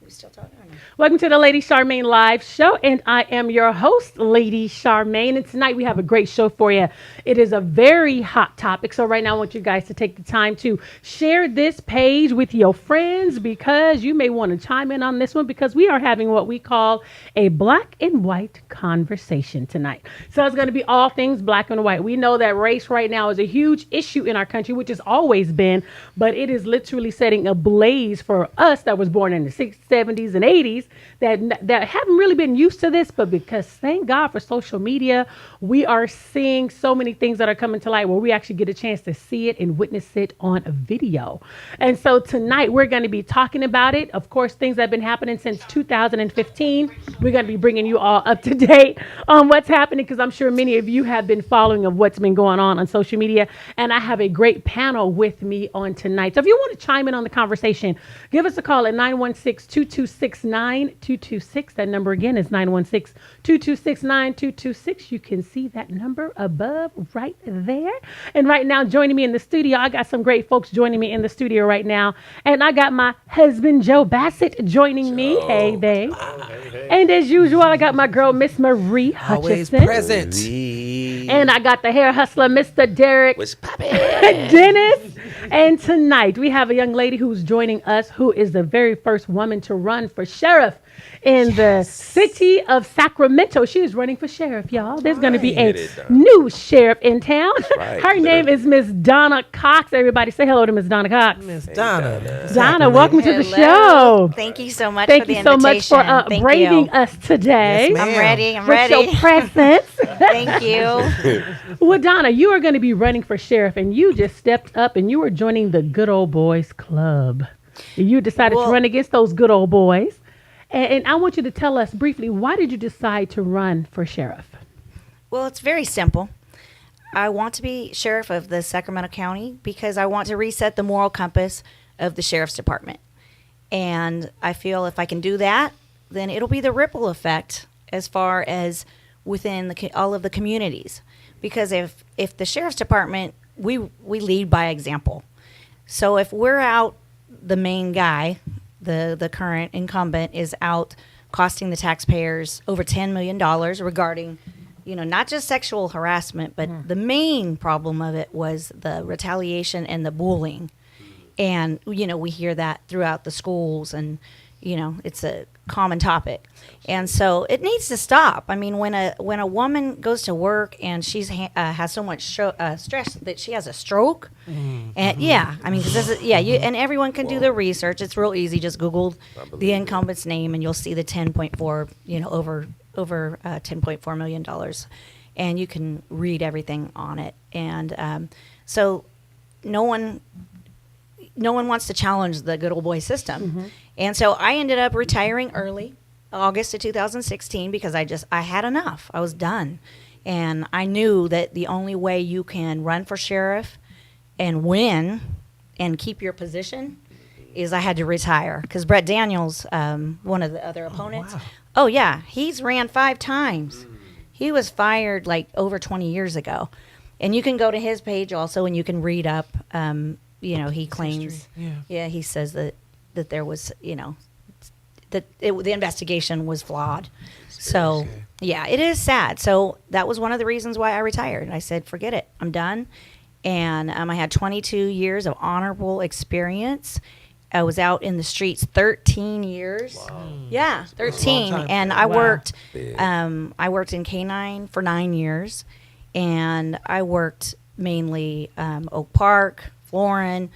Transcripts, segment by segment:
We still talking or no? Welcome to the Lady Charmaine Live Show, and I am your host, Lady Charmaine. And tonight we have a great show for you. It is a very hot topic. So right now I want you guys to take the time to share this page with your friends because you may want to chime in on this one because we are having what we call a black and white conversation tonight. So it's going to be all things black and white. We know that race right now is a huge issue in our country, which has always been, but it is literally setting ablaze for us that was born in the 60s, 70s, and 80s that haven't really been used to this, but because thank God for social media, we are seeing so many things that are coming to light where we actually get a chance to see it and witness it on a video. And so tonight we're going to be talking about it. Of course, things that have been happening since 2015. We're going to be bringing you all up to date on what's happening because I'm sure many of you have been following of what's been going on social media. And I have a great panel with me on tonight. So if you want to chime in on the conversation, give us a call at 916-226-9226. That number again is 916-226-9226. You can see that number above right there. And right now, joining me in the studio, I got some great folks joining me in the studio right now. And I got my husband, Joe Bassett, joining me. Hey, babe. Hey. And as usual, I got my girl, Miss Marie Hutchison. Always present. And I got the hair hustler, Mr. Derek Dennis. And tonight, we have a young lady who's joining us who is the very first woman to run for sheriff in the city of Sacramento. She is running for sheriff, y'all. There's going to be a new sheriff in town. Right. Her name is Miss Donna Cox. Everybody say hello to Miss Donna Cox. Miss Donna. Donna, welcome to the show. Thank you so much Thank for the you so invitation. much for braving us today. Yes, I'm ready. I'm with ready. your presence. Thank you. Well, Donna, you are going to be running for sheriff, and you just stepped up and you were joining the Good Old Boys Club. You decided to run against those good old boys. And I want you to tell us briefly, why did you decide to run for sheriff? Well, it's very simple. I want to be sheriff of the Sacramento County because I want to reset the moral compass of the sheriff's department. And I feel if I can do that, then it'll be the ripple effect as far as within all of the communities. Because if the sheriff's department, we lead by example. So if we're out, the main guy, the current incumbent, is out costing the taxpayers over $10 million regarding, not just sexual harassment, but the main problem of it was the retaliation and the bullying. And, we hear that throughout the schools and, it's a common topic. And so it needs to stop. I mean, when a woman goes to work and she's has so much stress that she has a stroke, and and everyone can do the research. It's real easy. Just Google the incumbent's name and you'll see the 10.4, over $10.4 million, and you can read everything on it. And so no one wants to challenge the good old boy system. Mm-hmm. And so I ended up retiring early, August of 2016, because I had enough. I was done. And I knew that the only way you can run for sheriff and win and keep your position is I had to retire. Because Brett Daniels, one of the other opponents, he's ran 5 times. He was fired like over 20 years ago. And you can go to his page also and you can read up. He claims, he says that there was, the investigation was flawed. So, it is sad. So that was one of the reasons why I retired. I said, forget it. I'm done. And I had 22 years of honorable experience. I was out in the streets 13 years. Wow. Yeah, 13. And I worked in K-9 for 9 years. And I worked mainly Oak Park, Florin,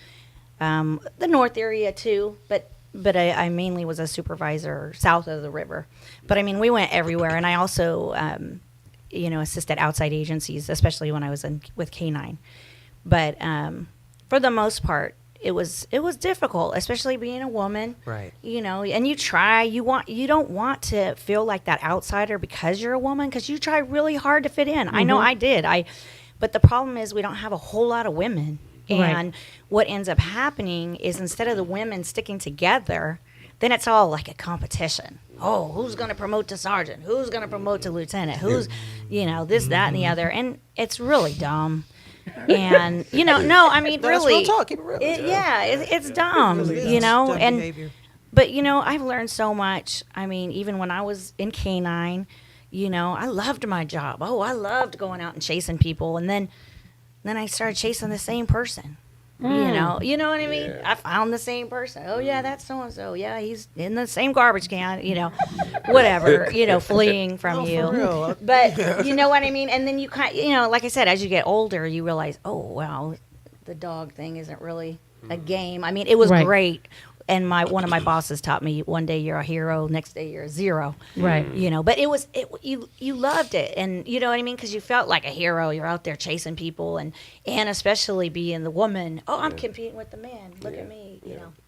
the north area too, but I mainly was a supervisor south of the river. But I mean, we went everywhere, and I also, assisted outside agencies, especially when I was with K-9. But for the most part, it was difficult, especially being a woman. Right. And you don't want to feel like that outsider because you're a woman, because you try really hard to fit in. Mm-hmm. I know I did. But the problem is we don't have a whole lot of women. And what ends up happening is instead of the women sticking together, then it's all like a competition. Oh, who's going to promote to sergeant? Who's going to promote to lieutenant? Who's, this, that, and the other. And it's really dumb. And, no, I mean, really. Real talk. Keep it real. It's dumb, Dumb and behavior. But, I've learned so much. I mean, even when I was in K-9, I loved my job. Oh, I loved going out and chasing people. And then I started chasing the same person. You know what I mean? Yeah. I found the same person. Oh yeah, that's so and so. Yeah, he's in the same garbage can. Whatever. Fleeing from you. For real. But you know what I mean. And then you like I said, as you get older, you realize, oh wow, the dog thing isn't really a game. I mean, it was Right. great. And one of my bosses taught me, one day you're a hero, next day you're a zero. Right. But you loved it, and you know what I mean, because you felt like a hero. You're out there chasing people, and especially being the woman. Oh, I'm competing with the man. Look at me,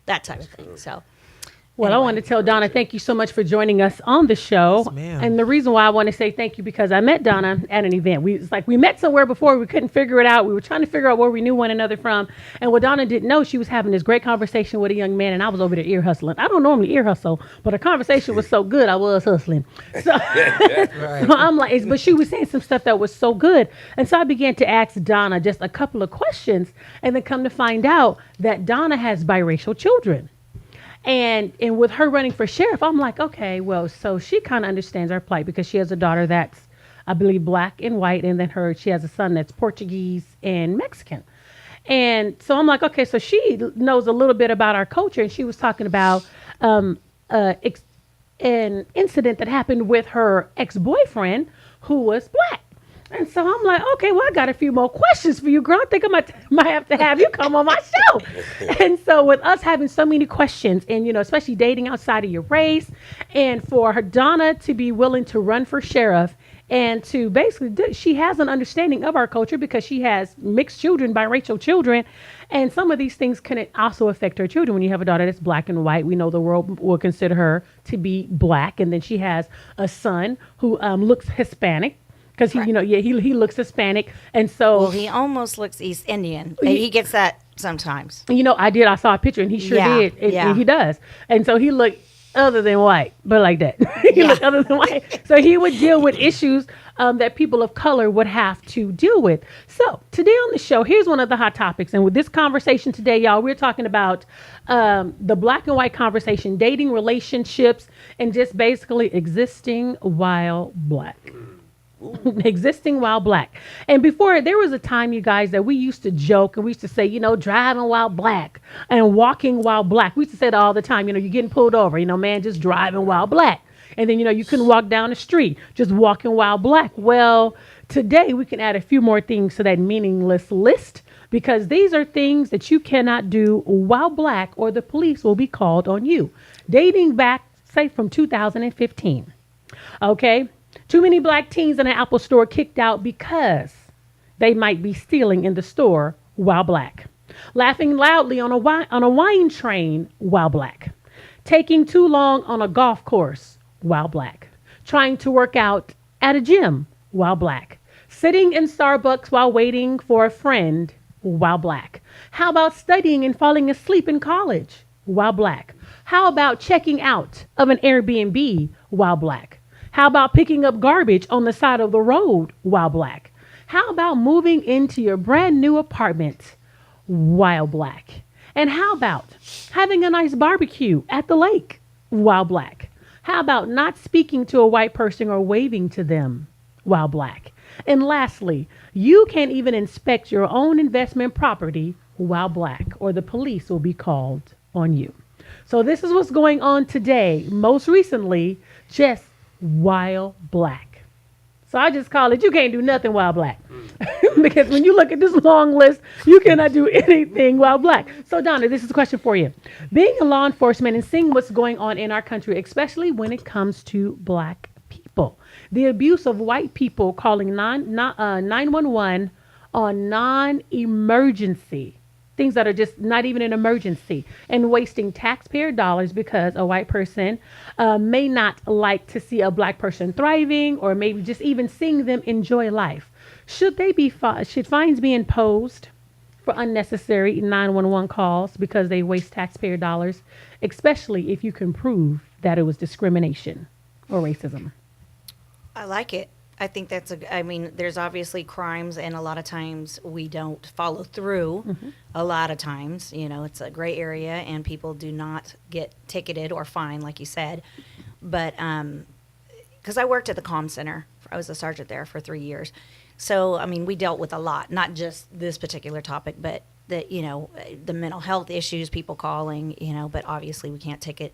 that type of thing. So. Well, I Anyway. want to tell Donna, thank you so much for joining us on the show. Yes, ma'am. And the reason why I want to say thank you, because I met Donna at an event. We met somewhere before. We couldn't figure it out. We were trying to figure out where we knew one another from. And what Donna didn't know, she was having this great conversation with a young man, and I was over there ear hustling. I don't normally ear hustle, but her conversation was so good, I was hustling. So, Right. so I'm like, but she was saying some stuff that was so good. And so I began to ask Donna just a couple of questions, and then come to find out that Donna has biracial children. And with her running for sheriff, I'm like, okay, well, so she kind of understands our plight, because she has a daughter that's, I believe, black and white, and then she has a son that's Portuguese and Mexican. And so I'm like, okay, so she knows a little bit about our culture, and she was talking about an incident that happened with her ex-boyfriend who was black. And so I'm like, okay, well, I got a few more questions for you, girl. I think I might have to have you come on my show. And so with us having so many questions, and, especially dating outside of your race, and for her Donna to be willing to run for sheriff, and to basically, she has an understanding of our culture, because she has mixed children, biracial children. And some of these things can also affect her children. When you have a daughter that's black and white, we know the world will consider her to be black. And then she has a son who looks Hispanic. Because he looks Hispanic, and so Well, he almost looks East Indian. He gets that sometimes. I saw a picture, and he sure Yeah, did, yeah. and he does, and so he looked other than white, but like that. He looked other than white, so he would deal with issues that people of color would have to deal with. So today on the show, here's one of the hot topics, and with this conversation today, y'all, we're talking about the black and white conversation, dating, relationships, and just basically existing while black. Existing while black. And before, there was a time, you guys, that we used to joke, and we used to say, driving while black and walking while black. We used to say that all the time. You're getting pulled over, man, just driving while black. And then, you couldn't walk down the street, just walking while black. Well, today we can add a few more things to that meaningless list, because these are things that you cannot do while black, or the police will be called on you. Dating back, say, from 2015. Okay? Too many black teens in an Apple store kicked out because they might be stealing in the store while black. Laughing loudly on a wine train while black. Taking too long on a golf course while black. Trying to work out at a gym while black. Sitting in Starbucks while waiting for a friend while black. How about studying and falling asleep in college while black? How about checking out of an Airbnb while black? How about picking up garbage on the side of the road while black? How about moving into your brand new apartment while black? And how about having a nice barbecue at the lake while black? How about not speaking to a white person or waving to them while black? And lastly, you can't even inspect your own investment property while black, or the police will be called on you. So this is what's going on today. Most recently, just while black. So I just call it, you can't do nothing while black. Because when you look at this long list, you cannot do anything while black. So Donna, this is a question for you. Being a law enforcement and seeing what's going on in our country, especially when it comes to black people, the abuse of white people calling 911 on non-emergency, things that are just not even an emergency, and wasting taxpayer dollars because a white person may not like to see a black person thriving, or maybe just even seeing them enjoy life. Should fines be imposed for unnecessary 911 calls because they waste taxpayer dollars, especially if you can prove that it was discrimination or racism? I like it. I think I mean, there's obviously crimes, and a lot of times we don't follow through. A lot of times, it's a gray area, and people do not get ticketed or fined, like you said. But because I worked at the comm center, I was a sergeant there for 3 years. So, I mean, we dealt with a lot, not just this particular topic, but the mental health issues, people calling, but obviously we can't ticket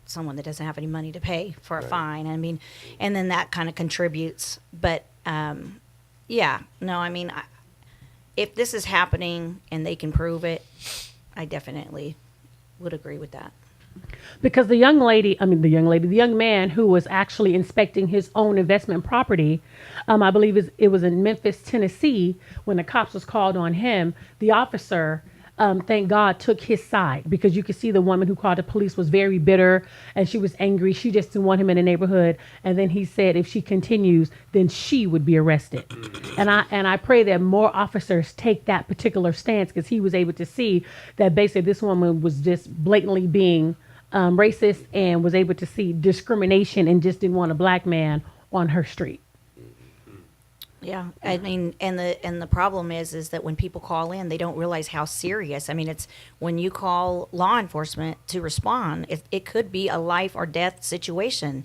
someone that doesn't have any money to pay for a fine. I mean, and then that kind of contributes. But if this is happening and they can prove it, I definitely would agree with that. Because the young man who was actually inspecting his own investment property, I believe it was in Memphis, Tennessee, when the cops was called on him, the officer, thank God, took his side, because you could see the woman who called the police was very bitter and she was angry. She just didn't want him in the neighborhood. And then he said if she continues, then she would be arrested. And I pray that more officers take that particular stance, because he was able to see that basically this woman was just blatantly being racist, and was able to see discrimination and just didn't want a black man on her street. Yeah, I mean, and the problem is that when people call in, they don't realize how serious. I mean, it's when you call law enforcement to respond, it could be a life or death situation,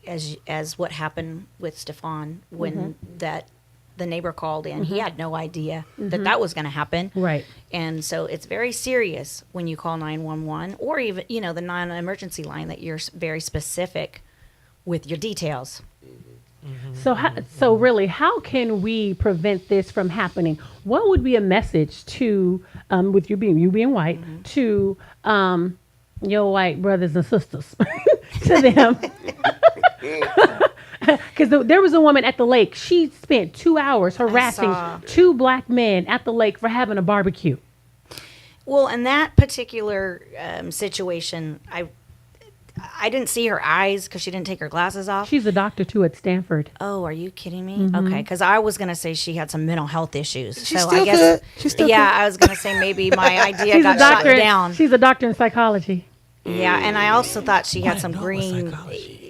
as what happened with Stefan when the neighbor called in. He had no idea that was going to happen. Right. And so it's very serious when you call 911, or even, the non-emergency line, that you're very specific with your details. So really, how can we prevent this from happening? What would be a message to, with you being white, to your white brothers and sisters, to them? Because there was a woman at the lake. She spent 2 hours harassing 2 black men at the lake for having a barbecue. Well, in that particular situation, I didn't see her eyes because she didn't take her glasses off. She's a doctor too at Stanford. Oh, are you kidding me? Okay, because I was gonna say she had some mental health issues. She's still good. She's still good. I was gonna say maybe my idea got shot down. She's a doctor in psychology. Yeah, and I also thought she had some green.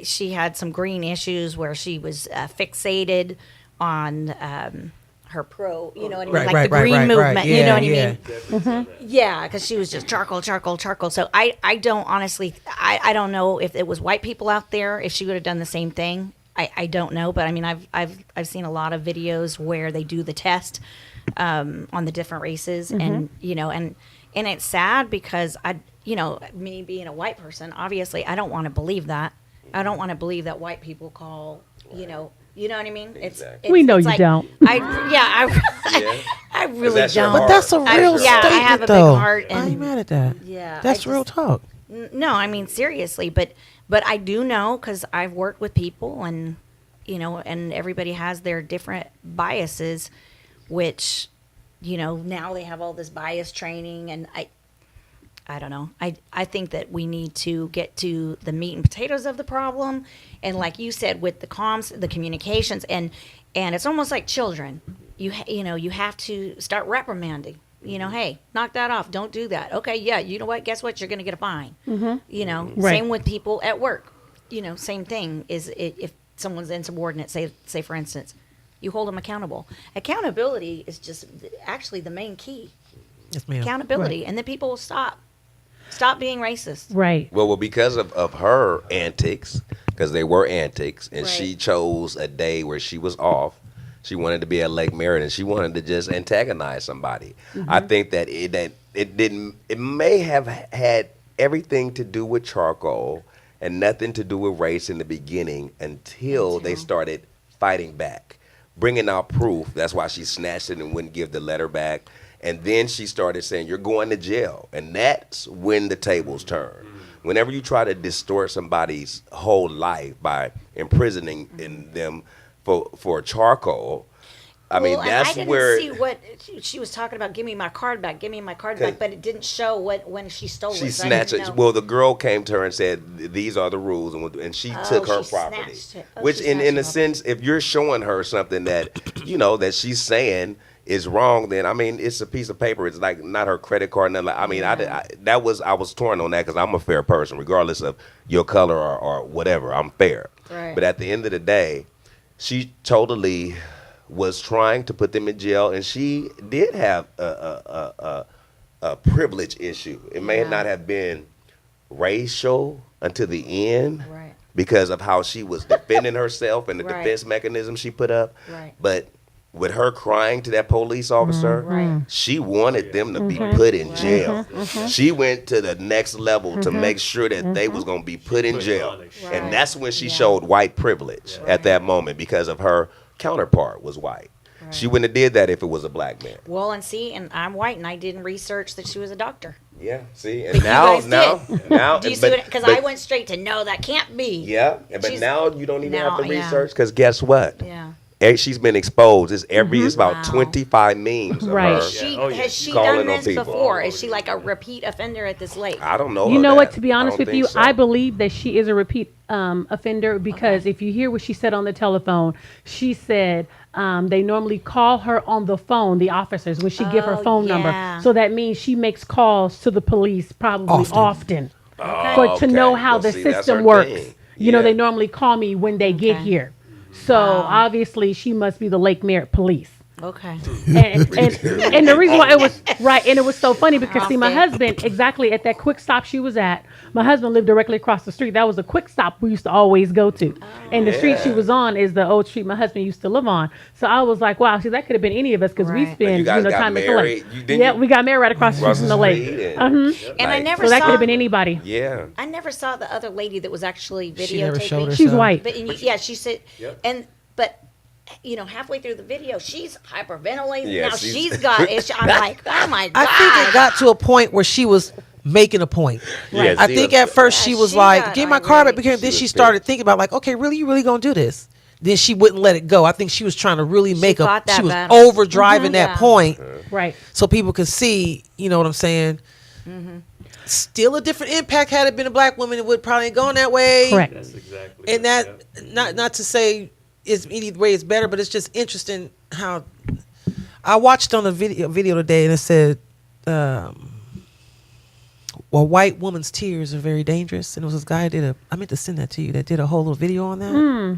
She had some green issues where she was fixated on her pro. You know what I mean? Like the green movement. You know what I mean? Yeah, because she was just charcoal. So I don't honestly. I don't know if it was white people out there, if she would have done the same thing. I don't know, but I mean I've seen a lot of videos where they do the test on the different races, and and it's sad because me being a white person, obviously I don't want to believe that. I don't want to believe that white people call, you know what I mean? We know it's you like, don't. I really don't. But that's a real statement, I have a though. big heart. And I ain't mad at that. Yeah. That's real talk. No, I mean, seriously. But I do know, because I've worked with people, and, and everybody has their different biases, which, now they have all this bias training, and I don't know. I think that we need to get to the meat and potatoes of the problem. And like you said, with the comms, the communications, and it's almost like children. You have to start reprimanding. Hey, knock that off. Don't do that. Okay, yeah, you know what? Guess what? You're going to get a fine. Right. Same with people at work. Same thing is if someone's insubordinate, say for instance, you hold them accountable. Accountability is just actually the main key. Yes, ma'am. Accountability. Right. And then people will stop being racist. Right. Well, because of her antics, because they were antics, and Right. she chose a day where she was off. She wanted to be at Lake Merritt, she wanted to just antagonize somebody. I think that it may have had everything to do with charcoal and nothing to do with race in the beginning until they started fighting back, bringing out proof. That's why she snatched it and wouldn't give the letter back. And then she started saying, you're going to jail. And that's when the tables turn. Whenever you try to distort somebody's whole life by imprisoning in them for charcoal, I mean, that's where... I didn't see what she was talking about. Give me my card back. But it didn't show when she stole it. She so snatched it. Well, the girl came to her and said, these are the rules. And she took her property. Which, in a sense, if you're showing her something that, that she's saying is wrong, then, I mean, it's a piece of paper. It's like not her credit card. Nothing. I mean, I was torn on that because I'm a fair person, regardless of your color or whatever. I'm fair. Right. But at the end of the day, she totally was trying to put them in jail, and she did have a privilege issue. It may Yeah. not have been racial until the end, Right. because of how she was defending herself and the Right. defense mechanism she put up. Right. But with her crying to that police officer, Right. she wanted them to be put in jail. She went to the next level to make sure that they was going to be put in jail. Right. And that's when she Yeah. showed white privilege at that moment, because of her counterpart was white. She wouldn't have did that if it was a black man. Well, and I'm white, and I didn't research that she was a doctor. Yeah, see, But and you now, guys now, Do you see what? Because I went straight to no, that can't be. Yeah, but She's- now you don't even have to now, yeah. research, because guess what? Yeah. She's been exposed. It's it's about Wow. 25 memes of Right. her. Has she Calling done on this people. before? Is she like a repeat offender at this lake? I don't know. You her know that. what? To be I honest don't with you, think so. I believe that she is a repeat offender because if you hear what she said on the telephone, she said they normally call her on the phone, the officers, when she give her Oh, phone yeah. number. So that means she makes calls to the police probably often Oh, to know okay. how Well, the see, that's system her works. thing. You know, Yeah. they normally call me when they get Okay. here. So obviously she must be the Lake Merritt police. Okay. And the reason why it was right, and it was so funny because see, my Often. husband exactly at that quick stop she was at. My husband lived directly across the street. That was a quick stop we used to always go to, and the street she Yeah. was on is the old street my husband used to live on. So I was like, wow, see, that could have been any of us because we Right. spend you guys got time at the married? lake. You- didn't Yeah, you- we got married right across the street Across from the the lake. street And I like- never So that saw. could have been anybody. Yeah. I never saw the other lady that was actually She never showed videotaping. herself. She's white. But yeah, she said, but halfway through the video, she's hyperventilating. Yeah, now she's- she's got it. I'm like, oh my god. I think it got to a point where she was making a point. Yeah, I see, think at first she Yeah, was she like, got "Get my car back." irate. Because then She she was started thinking about like, "Okay, really, you really gonna do this?" Then she wouldn't let it go. I think she was trying to really make thought that She was battle. over driving that Yeah. point, Right. so people could see. You know what I'm saying? Still a different impact. Had it been a black woman, it would probably ain't gone that way. Correct. That's exactly. And that not to say it's any way it's better, but it's just interesting how I watched on a video today, and it said, "Well, white woman's tears are very dangerous." And it was this guy I meant to send that to you that did a whole little video on that.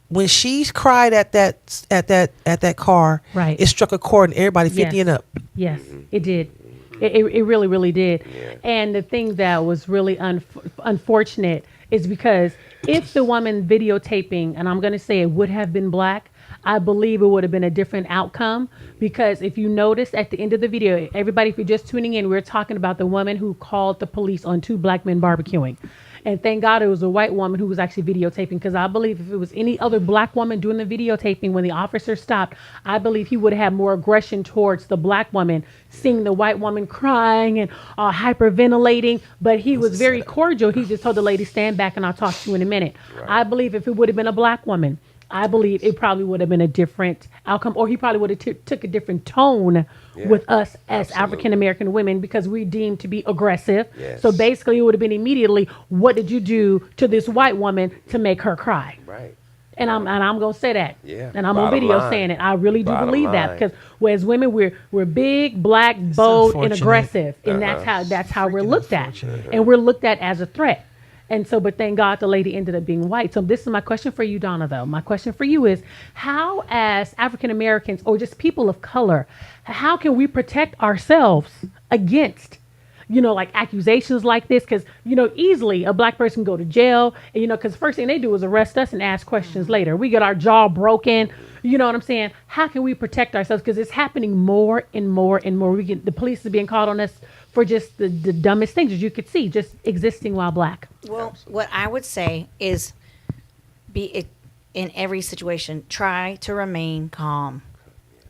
When she cried at that car, Right. it struck a chord in everybody 50 Yes. and up. Yes, it did. It really, really did. And the thing that was really unfortunate is because if the woman videotaping, and I'm going to say it would have been black, I believe it would have been a different outcome. Because if you notice at the end of the video, everybody, if you're just tuning in, we're talking about the woman who called the police on two black men barbecuing. And thank God it was a white woman who was actually videotaping, because I believe if it was any other black woman doing the videotaping when the officer stopped, I believe he would have had more aggression towards the black woman, seeing the white woman crying and hyperventilating. But he was very cordial. He just told the lady, stand back and I'll talk to you in a minute. I believe if it would have been a black woman, I believe it probably would have been a different outcome, or he probably would have took a different tone with us as African American women, because we deemed to be aggressive. Yes. So basically, it would have been immediately, what did you do to this white woman to make her cry? Right. And I'm gonna say that. Yeah. And I'm on Bottom video line. saying it. I really do Bottom believe that, line. because as women, we're big, black, bold, and unfortunate. aggressive, and that's how we're looked at, and we're looked at as a threat. And so, but thank God the lady ended up being white. So this is my question for you, Donna, though. My question for you is, how as African Americans or just people of color, how can we protect ourselves against, like accusations like this? Because, easily a black person go to jail, and, because first thing they do is arrest us and ask questions later. We get our jaw broken. You know what I'm saying? How can we protect ourselves? Because it's happening more and more and more. The police is being called on us for just the dumbest things, as you could see, just existing while black. Well, what I would say is, in every situation, try to remain calm.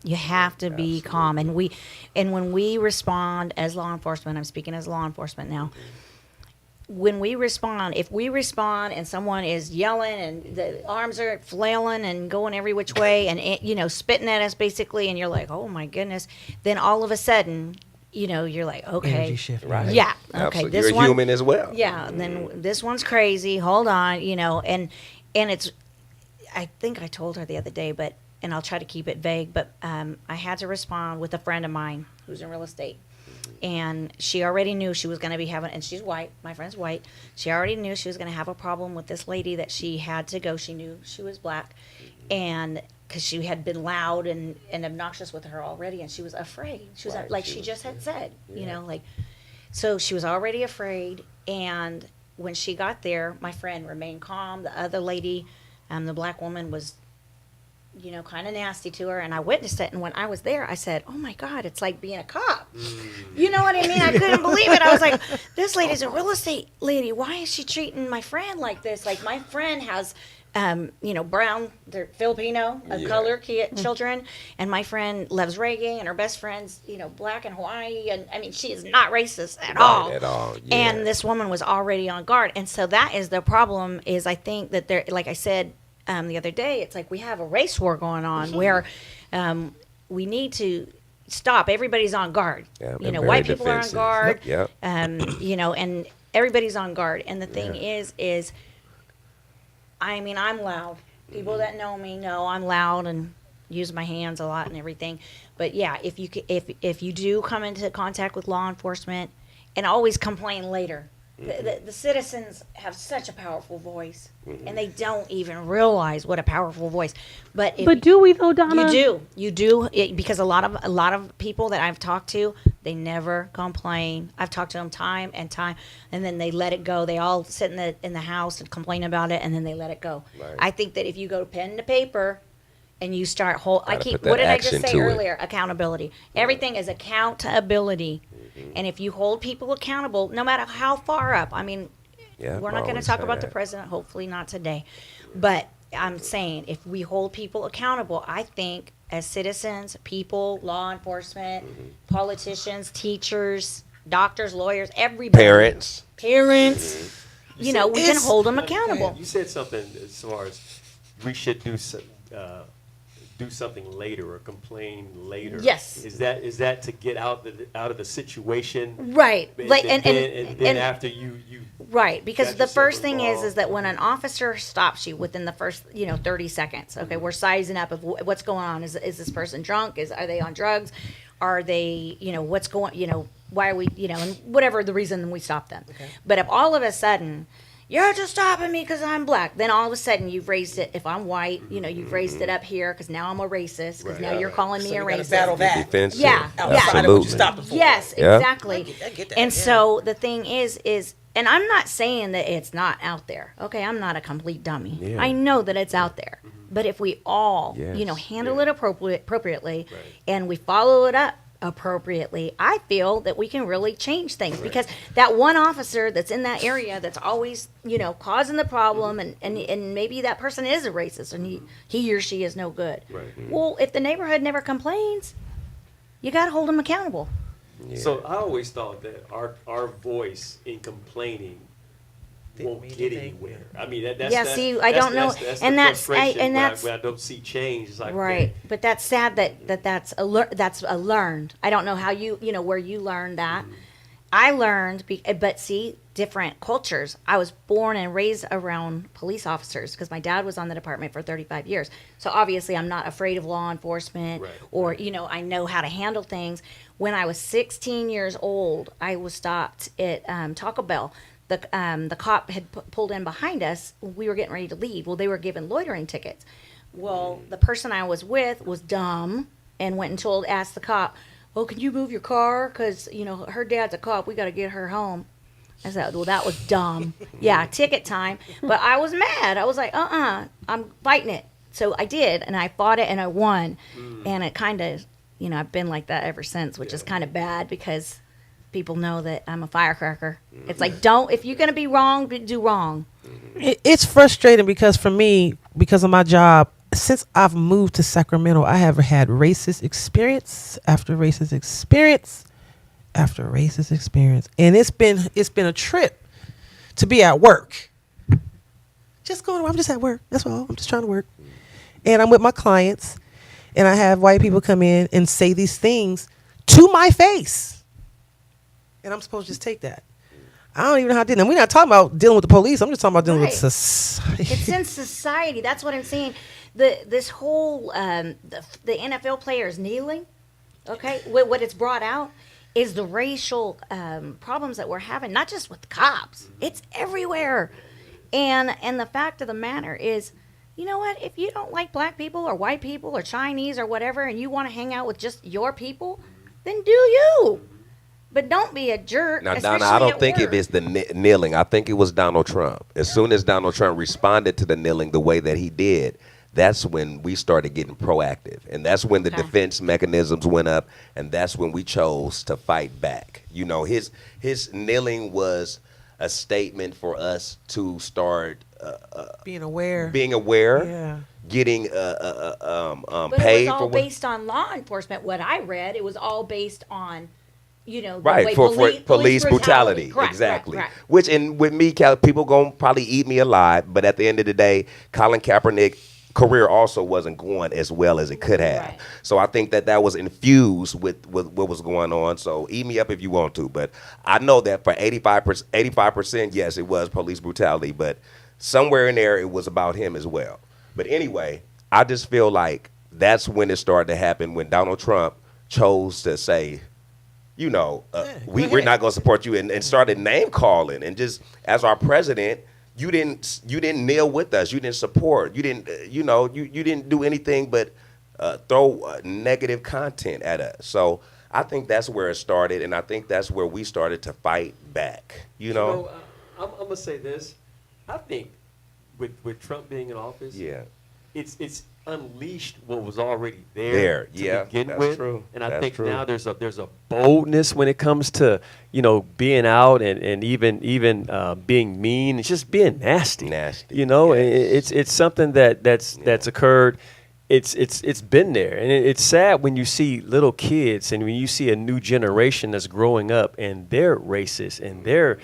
You have to be calm, and when we respond as law enforcement, I'm speaking as law enforcement now. When we respond, if we respond and someone is yelling and the arms are flailing and going every which way and spitting at us basically, and you're like, oh my goodness, then all of a sudden, you're like, okay, Energy shift. Right. yeah, okay, Absolutely. this You're one, human as well. yeah, and then this one's crazy. Hold on, and it's. I think I told her the other day, and I'll try to keep it vague. But I had to respond with a friend of mine who's in real estate, And she already knew she was going to be having, and she's white, my friend's white. She already knew she was going to have a problem with this lady that she had to go. She knew she was black. And because she had been loud and obnoxious with her already, and she was afraid. She was Right, like she she was- just had said, you yeah. know, like, so she was already afraid. And when she got there, my friend remained calm. The other lady, the black woman, was, you know, kind of nasty to her, and I witnessed it. And when I was there, I said, "Oh my God, it's like being a cop." You know what I mean? I couldn't believe it. I was like, "This lady's a real estate lady. Why is she treating my friend like this? Like my friend has." You know, brown, they're Filipino, Yeah. color children, and my friend loves reggae, and her best friend's, you know, black and Hawaii, and I mean, she is not racist at all. At all. Yeah. And this woman was already on guard, and so that is the problem. Is I think that there, like I said the other day, it's like we have a race war going on where we need to stop. Everybody's on guard. Yeah, You they're know, very white people are on defensive. guard. Yep. You know, and everybody's on guard. And the thing Yeah. is, I mean, I'm loud. People that know me know I'm loud and use my hands a lot and everything. But yeah, if you do come into contact with law enforcement, and always complain later. The citizens have such a powerful voice, and they don't even realize what a powerful voice. But do we though, Donna? you do because a lot of people that I've talked to, they never complain. I've talked to them time and time, and then they let it go. They all sit in the house and complain about it, and then they let it go. Right. I think that if you go pen to paper, and you start Gotta put that what did I just action say to it. earlier? Accountability. Everything is accountability. And if you hold people accountable, no matter how far up, I mean, Yeah, we're I not going to always talk say about the that. president, hopefully not today. But I'm saying if we hold people accountable, I think as citizens, people, law enforcement, politicians, teachers, doctors, lawyers, everybody. Parents. You know, we can It's- hold them accountable. You said something as far as we should do something later or complain later. Yes. Is that to get out of the situation? Right. Like, and then and after you right, because got the first yourself thing is involved. that when an officer stops you within the first 30 seconds, okay, we're sizing up of what's going on. Is this person drunk? Are they on drugs? Are they what's going? Why are we and whatever the reason we stop them. But if all of a sudden you're just stopping me because I'm black, then all of a sudden you've raised it. If I'm white, you've raised it up here because now I'm a racist because now you're calling me So a you gotta racist. battle back. Defensive. Yeah, Outside of what you Absolutely. stopped them for. Yes, Yeah. exactly. I get that, And yeah. so the thing is, and I'm not saying that it's not out there. Okay, I'm not a complete dummy. Yeah. I know that it's out there. But if we all, Yes. handle it appropriately, Right. and we follow it up appropriately, I feel that we can really change things because that one officer that's in that area that's always, causing the problem and maybe that person is a racist and he or she is no good. Right. Well, if the neighborhood never complains, you got to hold them accountable. Yeah. So I always thought that our voice in complaining won't mean get anything. anywhere. I mean, that's Yeah, see, I don't know. That's And the that's- frustration and when that's- when I don't see change. It's like Right, but that's sad that's a learned. I don't know how where you learned that. I learned, but see, different cultures. I was born and raised around police officers because my dad was on the department for 35 years. So obviously, I'm not afraid of law enforcement, Right, or I know how to handle things. When I was 16 years old, I was stopped at Taco Bell. The cop had pulled in behind us. We were getting ready to leave. Well, they were given loitering tickets. Well, the person I was with was dumb and went and asked the cop, "Oh, can you move your car? Because, her dad's a cop. We got to get her home." I said, "Well, that was dumb." Yeah, ticket time. But I was mad. I was like, I'm fighting it. So I did, and I fought it, and I won. And it kind of, I've been like that ever since, which is kind of bad because people know that I'm a firecracker. It's like, if you're going to be wrong, do wrong. It's frustrating because for me, because of my job, since I've moved to Sacramento, I have had racist experience after racist experience after racist experience, and it's been a trip to be at work. Just going, I'm just at work. That's all. I'm just trying to work, and I'm with my clients, and I have white people come in and say these things to my face, and I'm supposed to just take that. I don't even know how I did. And we're not talking about dealing with the police. I'm just talking about dealing Right. with society. It's in society. That's what I'm saying. This whole the NFL players kneeling, okay, what it's brought out is the racial problems that we're having, not just with cops. It's everywhere. And the fact of the matter is, you know what? If you don't like black people or white people or Chinese or whatever, and you want to hang out with just your people, then do you. But don't be a jerk. Now, Donna, especially I don't at think work. if it's the kneeling. I think it was Donald Trump. As soon as Donald Trump responded to the kneeling the way that he did, that's when we started getting proactive. And that's when the Okay. defense mechanisms went up, and that's when we chose to fight back. You know, his kneeling was a statement for us to start Being aware. getting But it was paid all for what. based on law enforcement. What I read, it was all based on, the Right, way for police brutality. Correct, Exactly. right. Which, and with me, people going to probably eat me alive, but at the end of the day, Colin Kaepernick career also wasn't going as well as it could have. Right. So I think that was infused with what was going on. So eat me up if you want to, but I know that for 85%, yes, it was police brutality, but somewhere in there it was about him as well. But anyway, I just feel like that's when it started to happen, when Donald Trump chose to say, we're not going to support you, and started name calling, and just as our president, you didn't kneel with us, you didn't support, you didn't you didn't do anything but throw negative content at us. So I think that's where it started, and I think that's where we started to fight back. I'm gonna say this. I think with Trump being in office, Yeah. it's unleashed what was already there to Yeah, begin that's with. true. And I That's think true. now there's a boldness when it comes to being out and even being mean. It's just being nasty. Nasty, And yes. it's something that's occurred. It's been there, and it's sad when you see little kids and when you see a new generation that's growing up and they're racist and they're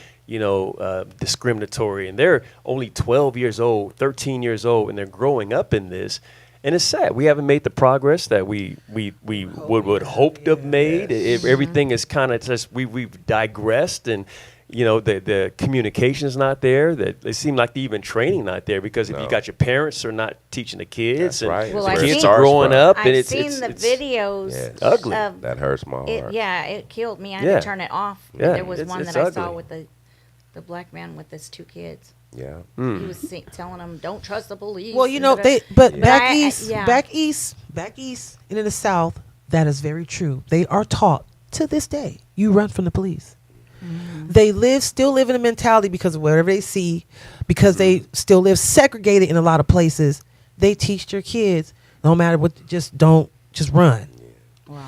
discriminatory and they're only 12 years old, 13 years old, and they're growing up in this. And it's sad. We haven't made the progress that we would hope to have made. Yes. Everything is kind of just we've digressed, and the communication is not there. That it seemed like the even training not there, because if you No. got your parents are not teaching the kids, That's and right. Well, the I've kids seen- are growing up, and I've it's seen the it's videos. Yes. ugly. Of That hurts my heart. it killed me. I had Yeah. to turn it off. Yeah, There was it's- one it's that I saw ugly. with the black man with his two kids. Yeah. He was telling them, "Don't trust the police." Well, and da-da. but Yeah. back I- east, yeah. back east, and in the South, that is very true. They are taught to this day, you run from the police. They still live in a mentality because of whatever they see, because they still live segregated in a lot of places. They teach their kids, no matter what, just run. Wow.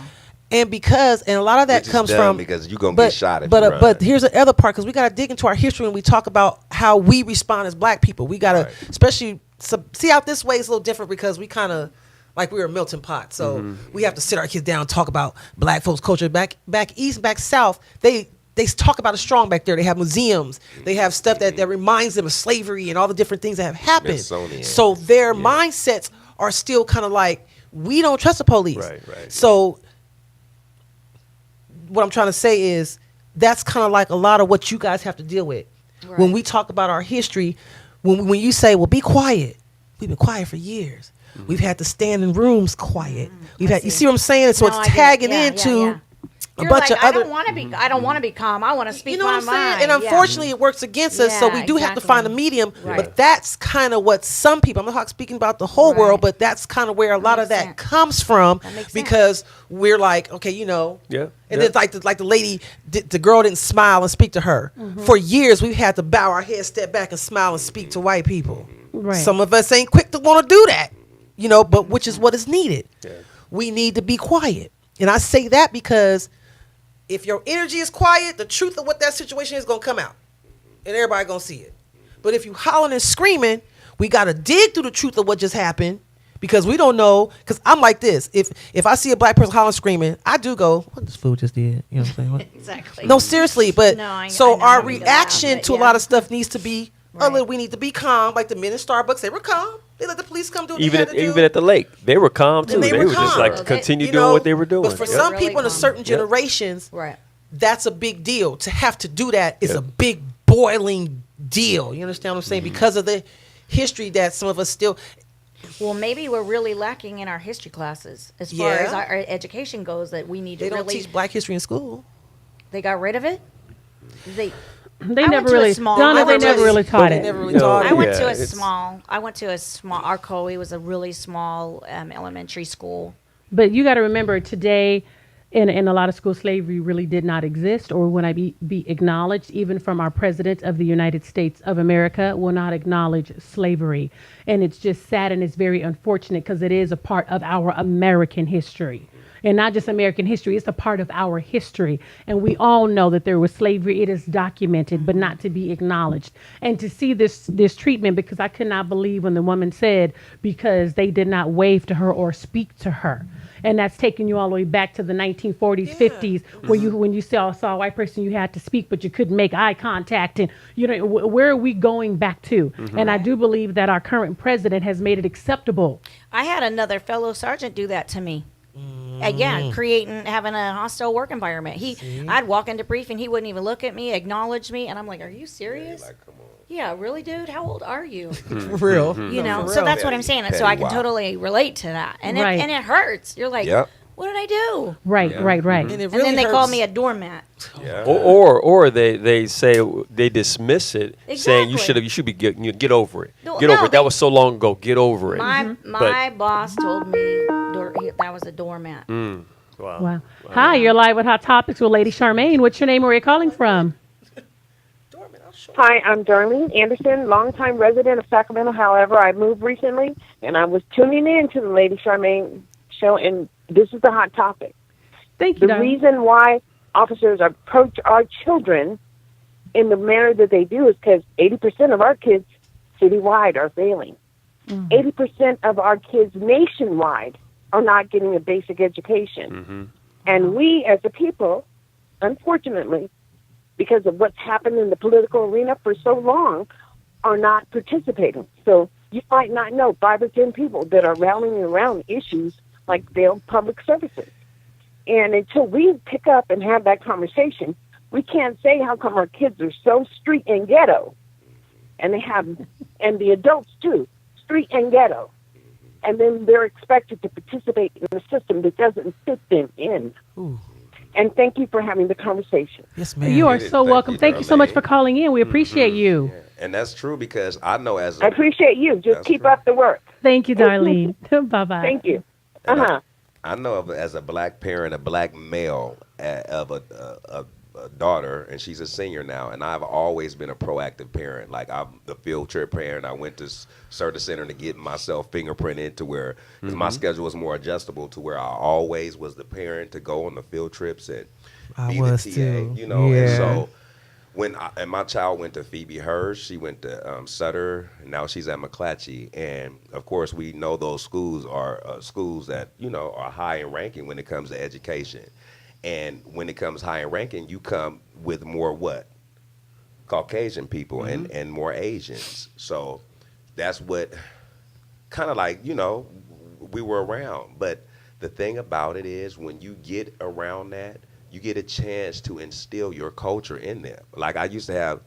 And a lot of that Which is comes dumb, from, because you're gonna get shot if but you run. but here's the other part, because we got to dig into our history when we talk about how we respond as black people. We got to, Right. especially see out this way is a little different, because we kind of like we're a melting pot. So we have to sit our kids down and talk about black folks' culture. Back east, back south, they talk about it strong back there. They have museums. They have stuff that reminds them of slavery and all the different things that have happened. Smithsonian. So their mindsets are still kind of like, we don't trust the police. Right. So what I'm trying to say is, that's kind of like a lot of what you guys have to deal with. Right. When we talk about our history, when you say, well, be quiet. We've been quiet for years. We've had to stand in rooms quiet. We've had, you see what I'm saying? So No, I it's get it. tagging Yeah, into yeah. a You're bunch like, of I other. don't want to be. I don't want to be calm. I want to speak You know my what I'm saying? mind. And Yeah. unfortunately, it works against us. So Yeah, we do have to exactly. find a medium. Right. But that's kind of what some people, I'm not speaking about the whole Right. world, but that's kind of where a lot of makes that sense. comes from, That makes sense. because we're like, okay, Yeah. And yeah. then like the lady, the girl didn't smile and speak to her. For years, we've had to bow our head, step back, and smile and speak to white people. Right. Some of us ain't quick to want to do that, but which is what is needed. Yeah. We need to be quiet. And I say that because if your energy is quiet, the truth of what that situation is going to come out. And everybody going to see it. But if you hollering and screaming, we got to dig through the truth of what just happened, because we don't know. Because I'm like this. If I see a black person hollering screaming, I do go, what this fool just did? You know what I'm saying? What? Exactly. No, seriously. But No, I so know our how you do reaction that, to but a lot yeah. of stuff needs to be, Right. we need to be calm. Like the men in Starbucks, they were calm. They let the police come do what they Even had to do. even at the lake, they were calm too. And They, they were were just calm. like Well, continue You doing know, what they were doing. But for Yep. some Really people in a calm. certain Yep. generations, Right. that's a big deal. To have to do that is Yep. a big boiling deal. You understand what I'm saying? Because of the history that some of us still. Well, maybe we're really lacking in our history classes as far Yeah. as our education goes. That we need They to don't really. teach Black history in school. They got rid of it. They They I never went to a really, small- Donna, I they went to never a- really taught They it. never really No, taught I it. went Yeah, to a it's- small. I went to a small. Our COE was a really small elementary school. But you got to remember today, in a lot of schools, slavery really did not exist or will not be acknowledged. Even from our president of the United States of America will not acknowledge slavery. And it's just sad and it's very unfortunate because it is a part of our American history. And not just American history, it's a part of our history. And we all know that there was slavery. It is documented, but not to be acknowledged. And to see this treatment, because I could not believe when the woman said, because they did not wave to her or speak to her. And that's taking you all the way back to the 1940s, 50s, where when you saw a white person, you had to speak, but you couldn't make eye contact. And, where are we going back to? And I do believe that our current president has made it acceptable. I had another fellow sergeant do that to me. Having a hostile work environment. I'd walk into briefing, he wouldn't even look at me, acknowledge me, and I'm like, "Are you serious?" Like, come on. Yeah, really, dude. How old are you? For real. You know. For So real. that's what I'm saying. Petty So I can wow. totally relate to that, and Right. it hurts. You're like, Yep. "What did I do?" Right, Yeah. right. And it And really then they hurts. call me a doormat. Yeah. Or they say they dismiss it, saying Exactly. you should be get over it. No, Get over no, it. That they- was so long ago. Get over it. My boss told me that was a doormat. Wow. Wow. Hi, you're live with Hot Topics with Lady Charmaine. What's your name? Where are you calling from? Hi, I'm Darlene Anderson, longtime resident of Sacramento. However, I moved recently, and I was tuning in to the Lady Charmaine show, and this is the hot topic. Thank you, The darling. reason why officers approach our children in the manner that they do is because 80% of our kids citywide are failing. 80% of our kids nationwide are not getting a basic education. And we, as a people, unfortunately, because of what's happened in the political arena for so long, are not participating. So you might not know 5 or 10 people that are rallying around issues like failed public services. And until we pick up and have that conversation, we can't say how come our kids are so street and ghetto. And and the adults too, street and ghetto. And then they're expected to participate in a system that doesn't fit them in. Ooh. And thank you for having the conversation. Yes, ma'am. You are Thank so you, welcome. Thank you so much Darlene. for calling in. We appreciate you. And that's true because I know as I appreciate you. Just That's keep true. up the work. Thank you, Darlene. Bye-bye. Thank you. And Uh-huh. I know of as a black parent, a black male of a daughter, and she's a senior now. And I've always been a proactive parent. Like I'm the field trip parent. I went to Certa Center to get myself fingerprinted to where 'cause my schedule was more adjustable to where I always was the parent to go on the field trips and I be was the TA. too. You know, and Yeah. so. And my child went to Phoebe Hurst, she went to Sutter, and now she's at McClatchy. And of course, we know those schools are schools that are high in ranking when it comes to education. And when it comes high in ranking, you come with more what? Caucasian people and more Asians. So that's what kind of like we were around. But the thing about it is, when you get around that, you get a chance to instill your culture in them. Like I used to have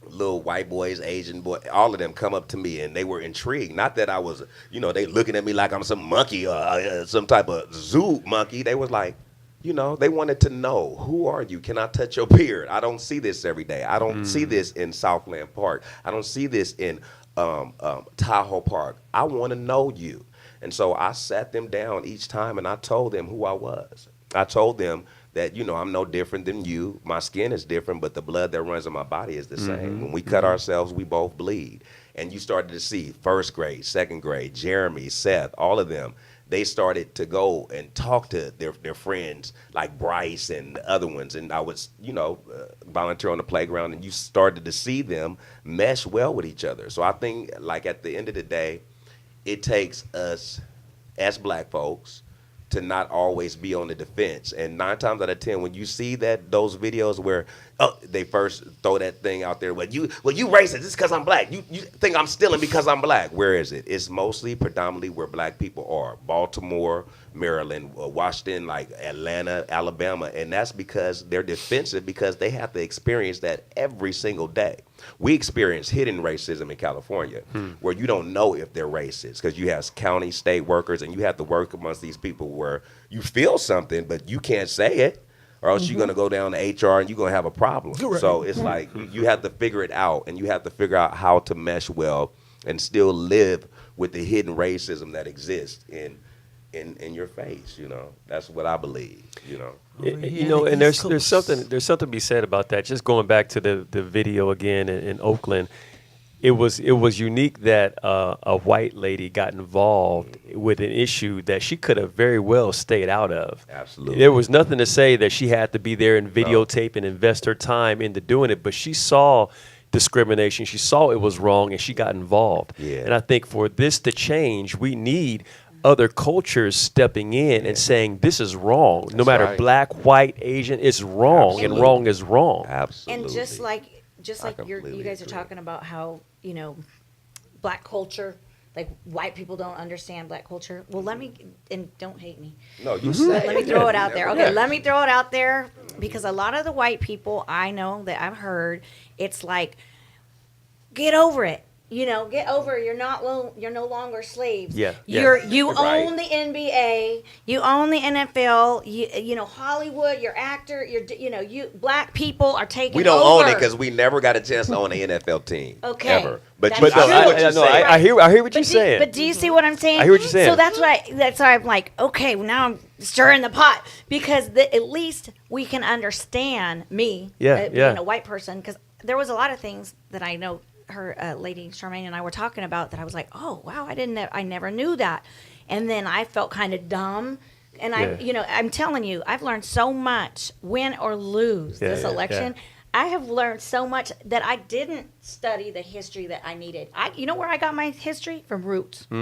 little white boys, Asian boy, all of them come up to me and they were intrigued. Not that I was, they looking at me like I'm some monkey or some type of zoo monkey. They was like, they wanted to know, who are you? Can I touch your beard? I don't see this every day. I don't see this in Southland Park. I don't see this in Tahoe Park. I want to know you. And so I sat them down each time and I told them who I was. I told them that, I'm no different than you. My skin is different, but the blood that runs in my body is the same. When we cut ourselves, we both bleed. And you started to see first grade, second grade, Jeremy, Seth, all of them. They started to go and talk to their friends like Bryce and the other ones. And I was, volunteer on the playground, and you started to see them mesh well with each other. So I think, like, at the end of the day, it takes us as black folks to not always be on the defense. And 9 times out of 10, when you see those videos where they first throw that thing out there, you racist, it's because I'm black. You think I'm stealing because I'm black. Where is it? It's mostly predominantly where black people are. Baltimore, Maryland, Washington, like Atlanta, Alabama. And that's because they're defensive because they have to experience that every single day. We experience hidden racism in California where you don't know if they're racist because you have county, state workers, and you have to work amongst these people where you feel something, but you can't say it or else you're gonna go down to HR and you're gonna have a problem. So it's like you have to figure it out, and you have to figure out how to mesh well and still live with the hidden racism that exists in your face. That's what I believe. And there's something to be said about that. Just going back to the video again in Oakland, it was unique that a white lady got involved with an issue that she could have very well stayed out of. Absolutely, there was nothing to say that she had to be there and videotape and invest her time into doing it, but she saw discrimination, she saw it was wrong, and she got involved. And I think for this to change, we need other cultures stepping in and saying this is wrong. No matter black, white, Asian, it's wrong. And wrong is wrong. Absolutely. And just like you guys are talking about how black culture, like white people don't understand black culture. Well, and don't hate me. No, you say. Let me throw it out there. Okay, let me throw it out there, because a lot of the white people I know that I've heard, it's like, get over it. Get over it. You're no longer slaves. Yeah. You own the NBA. You own the NFL. Hollywood. Your actor. You black people are taking over. We don't own it because we never got a chance to own an NFL team. Okay. Ever. But That's you true. see what you're saying. I hear what you're saying. But do you see what I'm saying? I hear what you're saying. So that's why I'm like, okay, well, now I'm stirring the pot, because at least we can understand me, being a white person, because there was a lot of things that I know her lady Charmaine and I were talking about that I was like, oh wow, I never knew that, and then I felt kind of dumb, and I'm telling you, I've learned so much, win or lose this election. I have learned so much that I didn't study the history that I needed. You know where I got my history? From Roots, the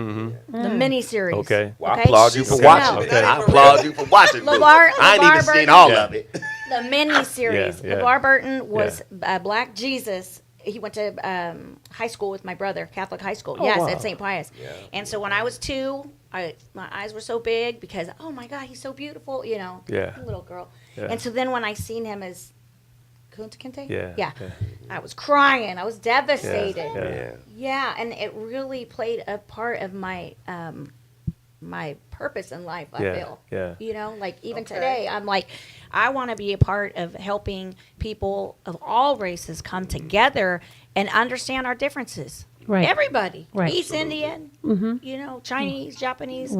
miniseries. Okay. Well, I applaud you for watching it. I applaud you for watching it. I ain't even seen all of it. The miniseries. LeVar Burton was Black Jesus. He went to high school with my brother, Catholic high school. At St. Pius. Yeah. And so when I was 2, my eyes were so big because, oh my God, he's so beautiful, little girl. Yeah. And so then when I seen him as Kunta Kinte, I was crying. I was devastated. Yeah, and it really played a part of my my purpose in life, I feel. Like even today, I'm like, I want to be a part of helping people of all races come together and understand our differences. Right. Everybody. Right. East Indian, Chinese, Japanese,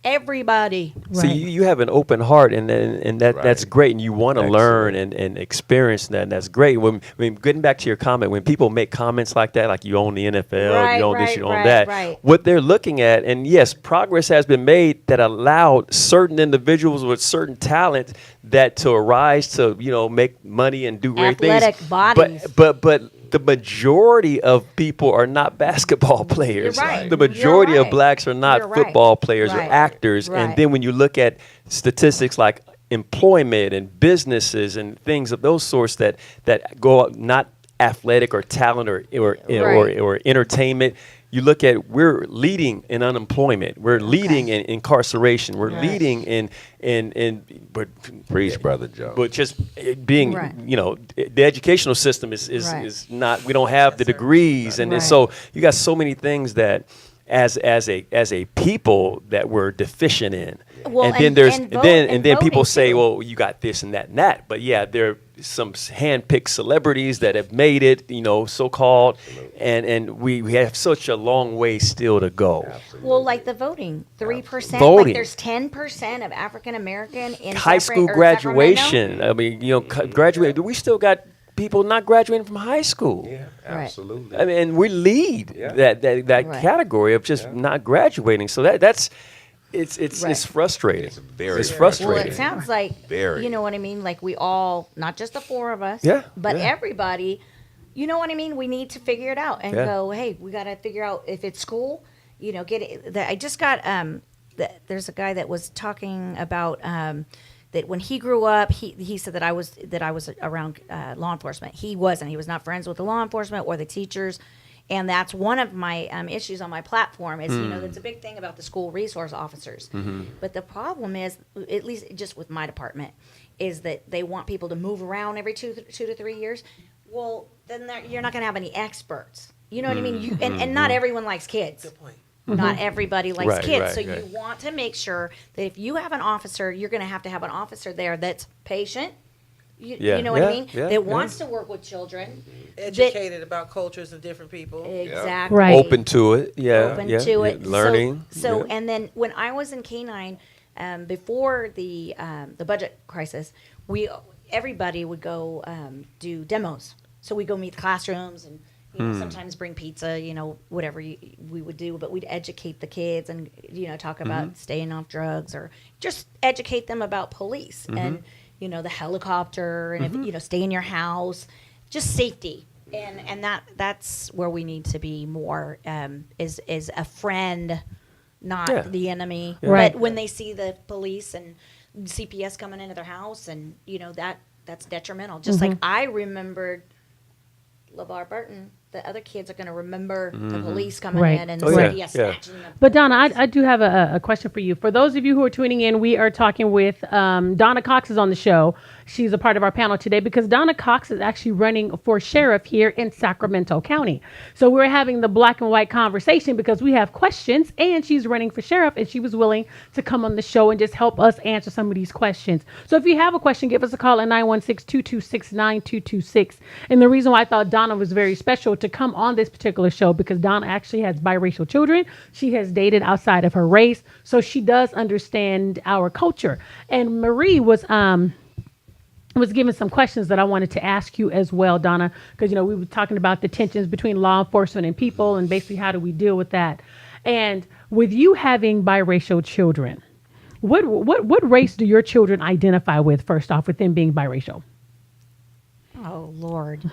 everybody. So you have an open heart, and that's great, and you want to learn and experience that, and that's great. Getting back to your comment, when people make comments like that, like you own the NFL, you own this, you own that, what they're looking at, and yes, progress has been made that allowed certain individuals with certain talent that to arise to make money and do great things. Athletic bodies. But the majority of people are not basketball players. You're right. The majority You're of right. blacks are not You're football players or Right. actors. Right. And then when you look at statistics like employment and businesses and things of those sorts that go not athletic or talent or entertainment, you look at, we're leading in unemployment, we're leading in incarceration, we're leading in Preach, Brother Joe. but just being, the educational system is not, we don't have the degrees. And so you got so many things that as a people that we're deficient in. Well, and then people voting say, too. well, you got this and that and that. But yeah, there are some hand-picked celebrities that have made it, so-called. And we have such a long way still to go. Absolutely. Well, like the voting, 3%. Voting. Like there's 10% of African American in High school graduation. I mean, graduate. We still got people not graduating from high school. Yeah, absolutely. I mean, and we lead that category of just not graduating. So that's it's frustrating. It's frustrating. Well, it sounds like, Very. you know what I mean? Like we all, not just the 4 of us, but everybody, you know what I mean? We need to figure it out and go, hey, we got to figure out if it's school, get it. I just got, there's a guy that was talking about that when he grew up, he said that I was around law enforcement. He wasn't. He was not friends with the law enforcement or the teachers. And that's one of my issues on my platform is, that's a big thing about the school resource officers. Mm-hmm. But the problem is, at least just with my department, is that they want people to move around every 2 to 3 years. Well, then you're not going to have any experts. You know what I mean? And not everyone likes kids. Good point. Not everybody likes Right, kids. right, So right. you want to make sure that if you have an officer, you're going to have an officer there that's patient. Yeah, You know what I yeah, mean? yeah, that yeah. wants to work with children. Educated about cultures and different people. Exactly. Right. Open to it. Yeah. Open yeah, to yeah, it. Learning. So yeah. and then when I was in K-9, before the budget crisis, everybody would go do demos. So we go meet the classrooms and sometimes bring pizza, whatever we would do, but we'd educate the kids and talk about staying off drugs or just educate them about police and the helicopter and if stay in your house, just safety. And that's where we need to be more is a friend, not Yeah. the enemy. Right. But when they see the police and CPS coming into their house, and that's detrimental. Just like I remembered LeVar Burton, the other kids are going to remember the police coming Right. in and Oh, CPS yeah, yeah. snatching them. But Donna, I do have a question for you. For those of you who are tuning in, we are talking with Donna Cox is on the show. She's a part of our panel today because Donna Cox is actually running for sheriff here in Sacramento County. So we're having the black and white conversation because we have questions and she's running for sheriff and she was willing to come on the show and just help us answer some of these questions. So if you have a question, give us a call at 916-226-9226. And the reason why I thought Donna was very special to come on this particular show because Donna actually has biracial children. She has dated outside of her race. So she does understand our culture. And Marie was given some questions that I wanted to ask you as well, Donna, because, we were talking about the tensions between law enforcement and people and basically how do we deal with that. And with you having biracial children, what race do your children identify with, first off, with them being biracial? Oh, Lord.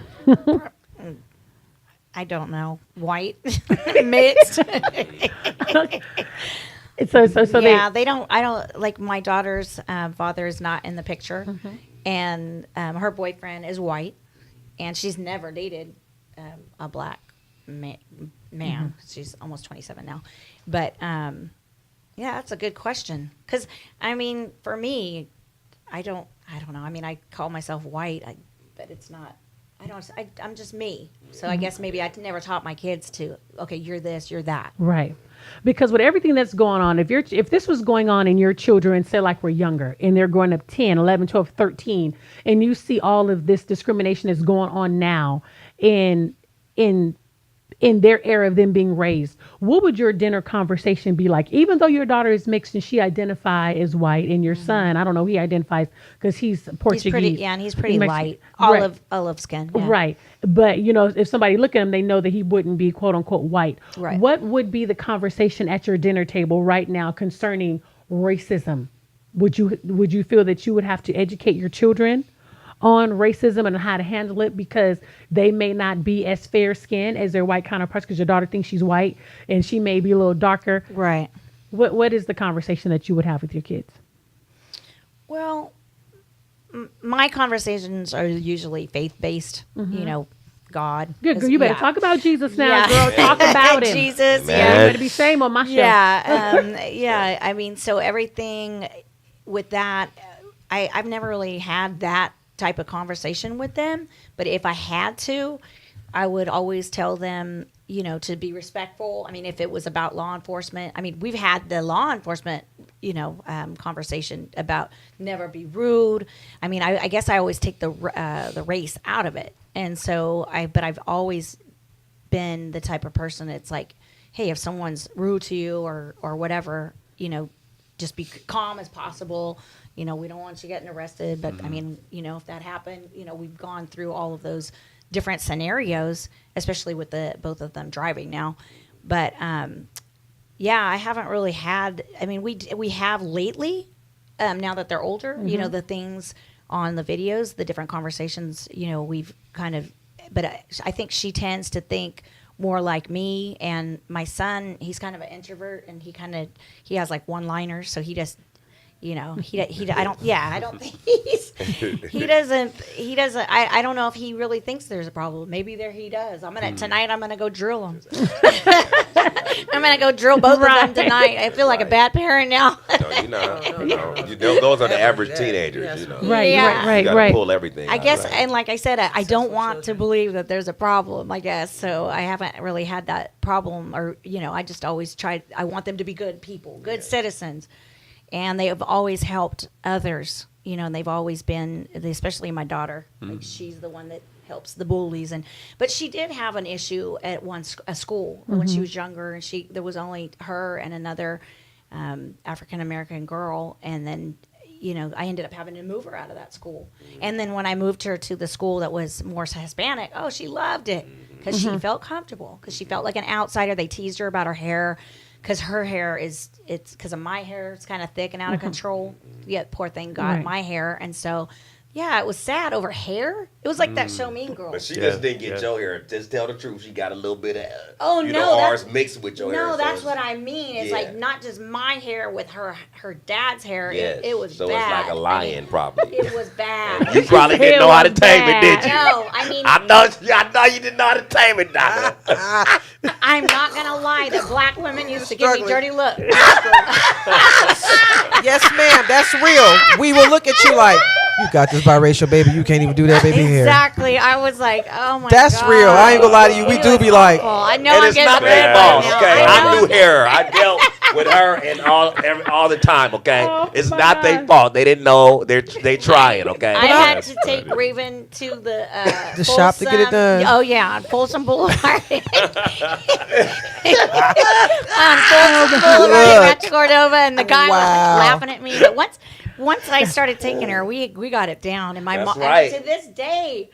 I don't know. White, mixed. So Yeah, they don't. I don't like my daughter's father is not in the picture, and her boyfriend is white, and she's never dated a black man. She's almost 27 now, but yeah, that's a good question. Because for me, I don't know. I call myself white, but it's not. I'm just me. So I guess maybe I never taught my kids to. Okay, you're this, you're that. Right. Because with everything that's going on, if this was going on in your children, say like we're younger and they're growing up 10, 11, 12, 13, and you see all of this discrimination that's going on now in their era of them being raised, what would your dinner conversation be like? Even though your daughter is mixed and she identifies as white and your son, I don't know, he identifies because he's Portuguese. He's pretty Mexican. light. Right. Olive skin. Yeah. Right. But, if somebody look at him, they know that he wouldn't be quote unquote white. Right. What would be the conversation at your dinner table right now concerning racism? Would you feel that you would have to educate your children on racism and how to handle it because they may not be as fair skinned as their white counterparts because your daughter thinks she's white and she may be a little darker? Right. What is the conversation that you would have with your kids? Well, my conversations are usually faith-based, God. Good girl, you better Yeah. talk about Jesus now, Yeah. girl. Talk about him. Jesus, You Man. better be same on my show. Yeah. So everything with that, I've never really had that type of conversation with them. But if I had to, I would always tell them, to be respectful. If it was about law enforcement, we've had the law enforcement, conversation about never be rude. I guess I always take the race out of it. And so but I've always been the type of person that's like, hey, if someone's rude to you or whatever, just be calm as possible. We don't want you getting arrested. But if that happened, we've gone through all of those different scenarios, especially with both of them driving now. But yeah, I haven't really had. We have lately, now that they're older. The things on the videos, the different conversations. We've kind of. But I think she tends to think more like me, and my son. He's kind of an introvert, and he has like one-liners, so he just. You know, I don't think he doesn't, I don't know if he really thinks there's a problem. Maybe he does. Tonight I'm going to go drill him. I'm going to go drill both of them tonight. I feel like a bad parent now. No. Those are the average teenagers, you know. Right. You gotta pull everything. I guess, and like I said, I don't want to believe that there's a problem, I guess. So I haven't really had that problem, or, I just always I want them to be good people, good citizens. And they have always helped others, and they've always been, especially my daughter. Like, she's the one that helps the bullies. But she did have an issue at a school when she was younger, and there was only her and another African American girl, and then I ended up having to move her out of that school. And then when I moved her to the school that was more Hispanic, she loved it because she felt comfortable, because she felt like an outsider. They teased her about her hair, because her hair it's because of my hair. It's kind of thick and out of control. Yeah, poor thing got my hair. And so, yeah, it was sad over hair. It was like that show Mean Girls. But she just didn't get your hair. Just tell the truth. She got a little bit of ours mixed with your hair. No, that's what I mean. It's like not just my hair with her dad's hair. Yes. It was so bad. So it's like a lion, probably. It was bad. You probably didn't know how to tame it, did you? No, I mean, I know you didn't know how to tame it, Donna. I'm not gonna lie. The black women used to give me dirty looks. Yes, ma'am. That's real. We will look at you like, you got this biracial baby. You can't even do that baby hair. Exactly. I was like, oh my God. That's real. I ain't gonna lie to you. We do be like, I know. And it's not their fault, okay? I knew her. I dealt with her and all the time, okay? It's not their fault. They didn't know. They trying, okay? I had to take Raven to the shop to get it done. Oh yeah, on Folsom Boulevard. On Folsom Boulevard, to Cordova, and the guy was like laughing at me. But once I started taking her, we got it down, and my mom, to this day,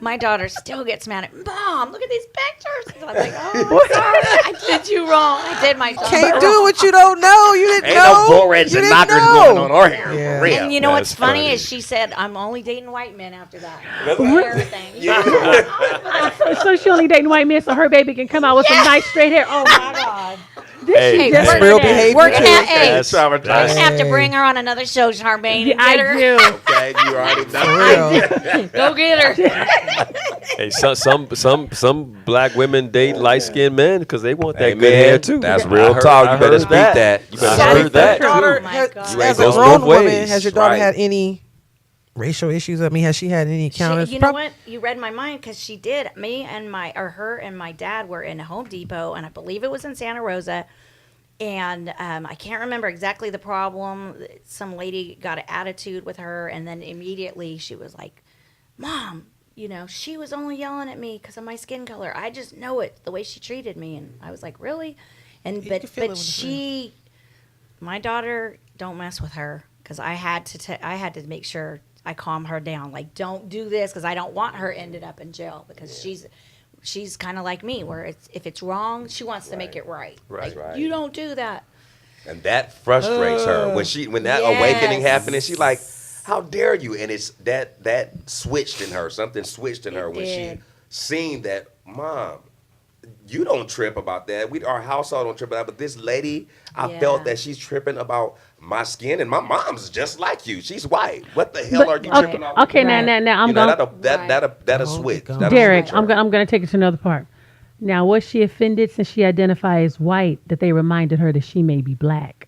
my daughter still gets mad at Mom. Look at these pictures. And I'm like, oh, sorry, I did you wrong. I did my daughter can't do what you don't know. You didn't know. Ain't no bull reds and knockers going on our hair. Yeah. Real. And you know what's funny is she said, I'm only dating white men after that. Everything. So she only dating white men so her baby can come out with some nice straight hair. Oh my God. Hey, that's real behavior. We're gonna That's traumatizing. have to bring her on another show, Charmaine. Yeah, I do. Okay, you already know. Go get her. Hey, some black women date light skinned men because they want that Hey, good man, hair too. that's real talk. You better speak that. You better I speak heard that. that. Oh my God. As a Goes grown both woman, ways. has your daughter Right. had any racial issues? I mean, has she had any encounters? You know what? You read my mind, because she did. Her and my dad were in Home Depot, and I believe it was in Santa Rosa. And I can't remember exactly the problem. Some lady got an attitude with her, and then immediately she was like, Mom, she was only yelling at me because of my skin color. I just know it, the way she treated me. And I was like, really? And but my daughter, don't mess with her, because I had to make sure I calm her down. Like, don't do this, because I don't want her ended up in jail, because she's kind of like me, where if it's wrong, she wants to make it right. Right. Like, you don't do that. And that frustrates her when that awakening happened, and she's like, "How dare you?" And it's that switched in her. Something switched in her when she seen that, Mom, you don't trip about that. Our household don't trip about that. But this lady, I felt that she's tripping about my skin, and my mom's just like you. She's white. What the hell are you tripping about? Okay, now I'm going. That'll switch. Derek, I'm going to take it to another part. Now, was she offended since she identified as white that they reminded her that she may be black?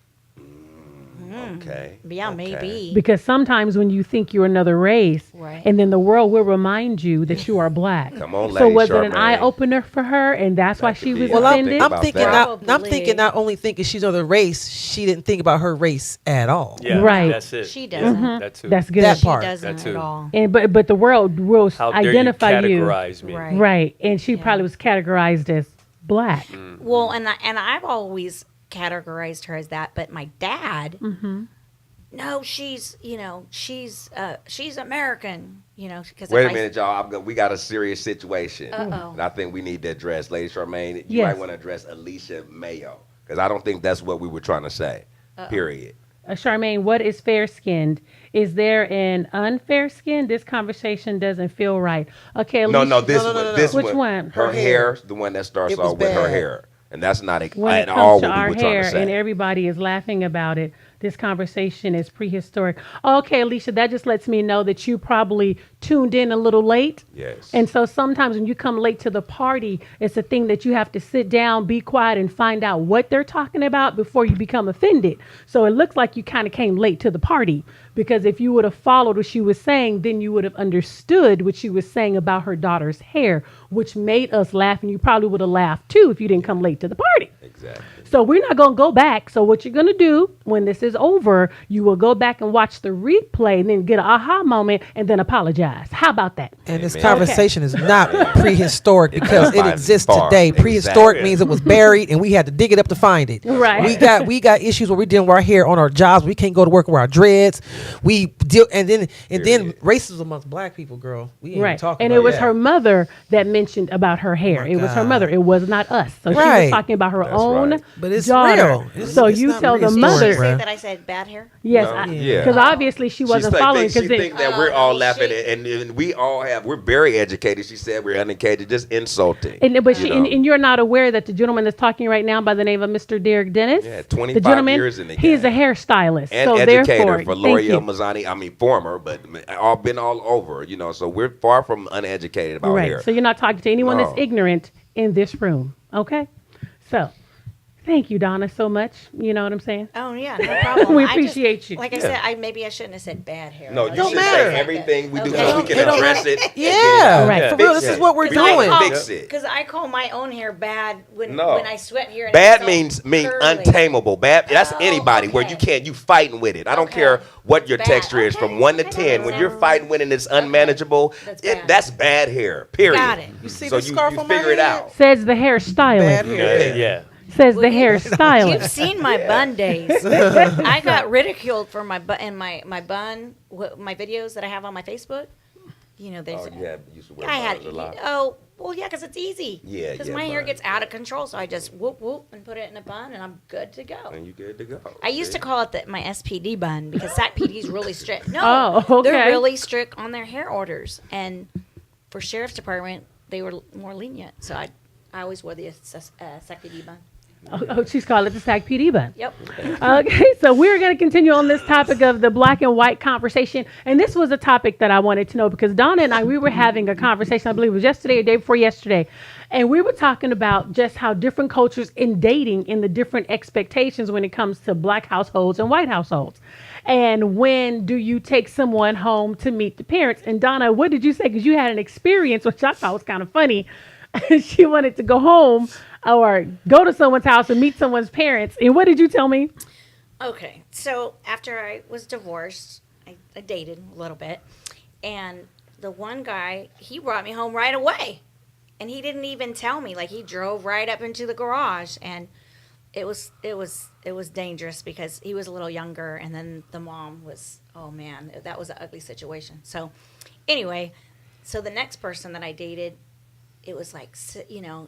Okay. Yeah, maybe. Because sometimes when you think you're another race, and then the world will remind you that you are black. Come on, so Lady was it an Charmaine. eye opener for her, and that's why she was Well, offended? I'm thinking Probably. not only thinking she's of the race, she didn't think about her race at all. Yeah, Right. That's it. She doesn't. That too. That's good. That She part. doesn't That at too. all. And but the world will How dare identify you categorize me? Right. right, and she probably was categorized as black. Well, and I've always categorized her as that, but my dad, no, she's American, because Wait a minute, y'all. We got a serious situation. Uh-oh. And I think we need to address, Lady Charmaine, you Yes. might want to address Alicia Mayo, because I don't think that's what we were trying to say, period. Charmaine, what is fair skinned? Is there an unfair skin? This conversation doesn't feel right. Okay, No, Alicia, this Which one. one? Her hair, the one that starts It was off with her bad. hair. And that's not when it at all comes to what we our were trying hair to say. and everybody is laughing about it, this conversation is prehistoric. Okay, Alicia, that just lets me know that you probably tuned in a little late. Yes. And so sometimes when you come late to the party, it's a thing that you have to sit down, be quiet, and find out what they're talking about before you become offended. So it looks like you kind of came late to the party, because if you would have followed what she was saying, then you would have understood what she was saying about her daughter's hair, which made us laugh. And you probably would have laughed too if you didn't come late to the party. Exactly. So we're not going to go back. So what you're going to do when this is over, you will go back and watch the replay and then get an aha moment and then apologize. How about that? And this Amen. conversation is not prehistoric because it By exists far. today. Prehistoric Exactly. means it was buried and we had to dig it up to find it. Right. We got issues where we dealing with our hair on our jobs. We can't go to work with our dreads. We deal and then Period. racism amongst black people, girl. We ain't Right. talking And about it was that. her mother that mentioned about her hair. my It was her God. mother. It was not us. So she Right. was talking about her That's own right. But it's daughter. real. It's- So it's you not tell the prehistoric, mother. Did she say bruh. that I said bad hair? Yes, No, because yeah. obviously she wasn't following. She Because think that Oh, we're all no, laughing, she- and we all we're very educated. She said we're uneducated, just insulting. but she, You know. and you're not aware that the gentleman that's talking right now by the name of Mr. Derek Dennis. Yeah, 25 the gentleman, years in the he is a game. hairstylist. And so educator therefore, for thank you. L'Oreal Mazzani. I mean, former, but all been all over. So we're far from uneducated about Right. hair. So you're not talking to anyone that's No. ignorant in this room. Okay. So thank you, Donna, so much. You know what I'm saying? Oh yeah, no problem. We I just- appreciate you. Like I said, maybe I shouldn't have said bad hair. No, I you should should have matter. say everything we do Okay. because we can It don't- address it. Yeah, Right. for Fix real. This it. is what we're We can doing. fix it. Because I call my own hair bad when No. when I sweat here. And Bad it's so means curly. untamable. Bad. That's Oh, anybody where okay. you fighting with it. I don't Okay. care what your Bad. texture is, Okay. from 1 to Okay. 10. When you're That's fighting with it, and it's unmanageable. That's bad. That's bad hair. Period. Got it. You see So the scarf you on my figure it head? out. Says the hairstylist. Bad hair. Yeah. Says the Well, you- You've hairstylist. seen my bun days. I got ridiculed for my bun and my bun. My videos that I have on my Facebook. You know, there's. Oh, yeah, you used to wear I had. buns a lot. Oh, well, yeah, because it's easy. Yeah, Because yeah, my hair bun. gets out of control, so I just whoop whoop and put it in a bun, and I'm good to go. And you good to go. I used to See? call it my SPD bun because SAC PD is really strict. No, Oh, okay. they're really strict on their hair orders, and for sheriff's department, they were more lenient. So I always wore the SAC PD bun. Oh, she's called it the SAG PD bun. Yep. Okay, so we're going to continue on this topic of the black and white conversation. And this was a topic that I wanted to know because Donna and I, we were having a conversation, I believe it was yesterday or day before yesterday. And we were talking about just how different cultures in dating and the different expectations when it comes to black households and white households. And when do you take someone home to meet the parents? And Donna, what did you say? Because you had an experience, which I thought was kind of funny. She wanted to go home or go to someone's house and meet someone's parents. And what did you tell me? Okay, so after I was divorced, I dated a little bit, and the one guy, he brought me home right away, and he didn't even tell me. Like, he drove right up into the garage, and it was dangerous because he was a little younger, and then the mom was, oh man, that was an ugly situation. So anyway, so the next person that I dated, it was like,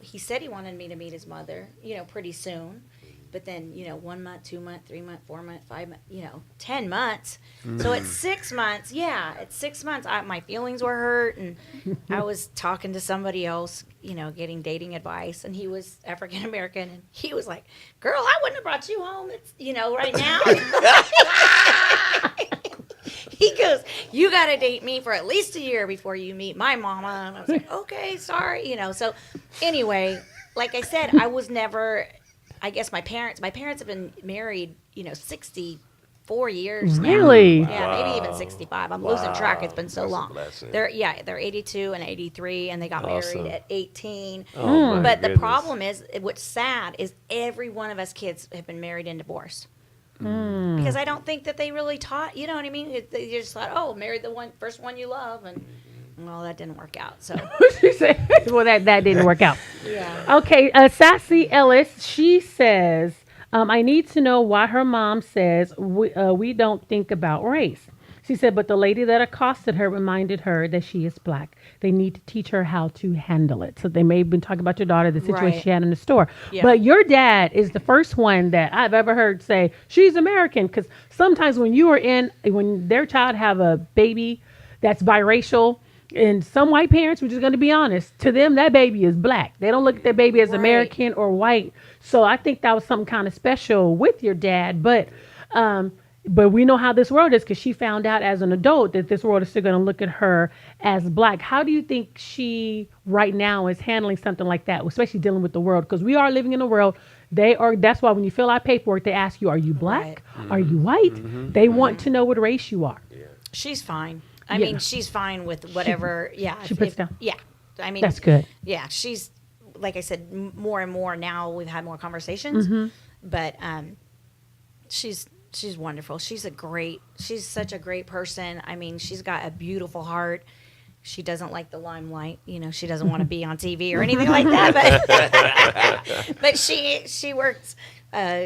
he said he wanted me to meet his mother, pretty soon. But then, 1 month, 2 month, 3 month, 4 month, 5 month, 10 months. So at 6 months, my feelings were hurt. And I was talking to somebody else, getting dating advice. And he was African American. And he was like, girl, I wouldn't have brought you home, right now. He goes, you got to date me for at least a year before you meet my mama. And I was like, okay, sorry. So anyway, like I said, I was never, I guess my parents have been married, 64 years now. Really? Yeah, maybe even 65. I'm losing track. It's been so That's a long. blessing. They're 82 and 83, and they got Awesome. married at 18. Oh, my But the goodness. problem is, what's sad is every one of us kids have been married and divorced. Because I don't think that they really taught, you know what I mean? They just thought, oh, marry the first one you love, and well, that didn't work out. So She said, well, that didn't work out. yeah, Okay, Sassy Ellis, she says, I need to know why her mom says we don't think about race. She said, but the lady that accosted her reminded her that she is black. They need to teach her how to handle it. So they may have been talking about your daughter, the situation Right. she had in the store. Yeah. But your dad is the first one that I've ever heard say, she's American. Because sometimes when their child have a baby that's biracial, and some white parents, we're just going to be honest, to them, that baby is black. They don't look at that baby as Right. American or white. So I think that was something kind of special with your dad. But But we know how this world is because she found out as an adult that this world is still going to look at her as black. How do you think she right now is handling something like that, especially dealing with the world? Because we are living in a world. That's why when you fill out paperwork, they ask you, are you black? Right. Are you white? They want to know what race you are. Yeah. She's fine. I mean, she's fine with whatever. She puts down. Yeah. I mean, that's good. Yeah. She's, like I said, more and more now we've had more conversations, but she's wonderful. She's such a great person. I mean, she's got a beautiful heart. She doesn't like the limelight. You know, she doesn't want to be on TV or anything like that. But she works.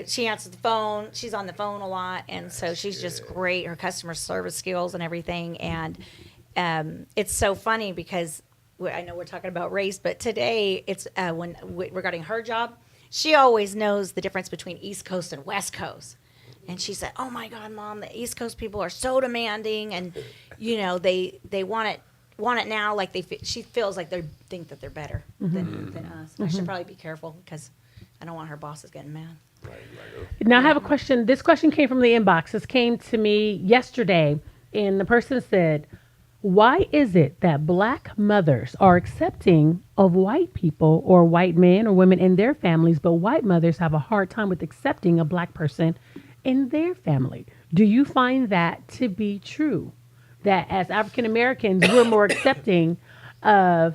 She answers the phone. She's on the phone a lot, and so she's just great. Her customer service skills and everything. And it's so funny because I know we're talking about race, but today it's regarding her job. She always knows the difference between East Coast and West Coast. And she said, "Oh my God, Mom, the East Coast people are so demanding, and they want it now. Like she feels like they think that they're better than us. I should probably be careful because I don't want her bosses getting mad." Now I have a question. This question came from the inbox. This came to me yesterday, and the person said, "Why is it that black mothers are accepting of white people or white men or women in their families, but white mothers have a hard time with accepting a black person in their family?" Do you find that to be true? That as African Americans, we're more accepting of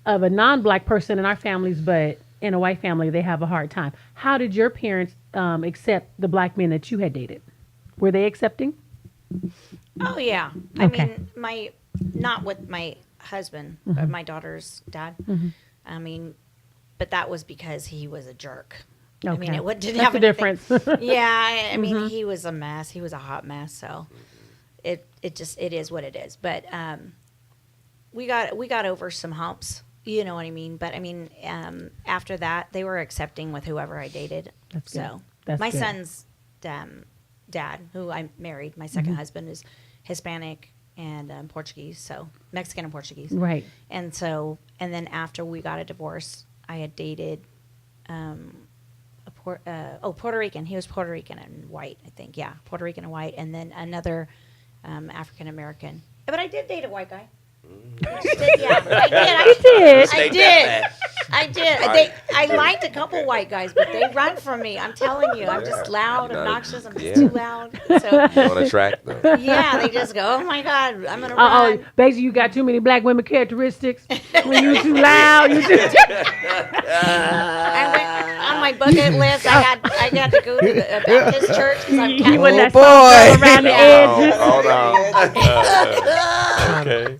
a non-black person in our families, but in a white family, they have a hard time. How did your parents accept the black men that you had dated? Were they accepting? Oh yeah. Okay. I mean, not with my husband, but my daughter's dad. I mean, but that was because he was a jerk. Okay. I mean, it didn't That's have the anything. difference. Yeah, I mean, he was a mess. He was a hot mess. So it is what it is. But we got over some humps. You know what I mean? But I mean, after that, they were accepting with whoever I dated. That's so good. That's my good. son's dad, who I married, my second husband, is Hispanic and Portuguese, so Mexican and Portuguese. Right. And then after we got a divorce, I had dated Puerto Rican. He was Puerto Rican and white, I think. Yeah, Puerto Rican and white, and then another African American. But I did date a white guy. I did. I liked a couple white guys, but they run from me. I'm telling you, I'm just loud, obnoxious. I'm just too loud. So On a track though. yeah, they just go, "Oh my God, I'm gonna run." Basically, you got too many black women characteristics. When you too loud, you just. I went on my bucket list. I had to go to the Baptist church because I'm You went that boy. soft girl around the edges. Hold on. Okay.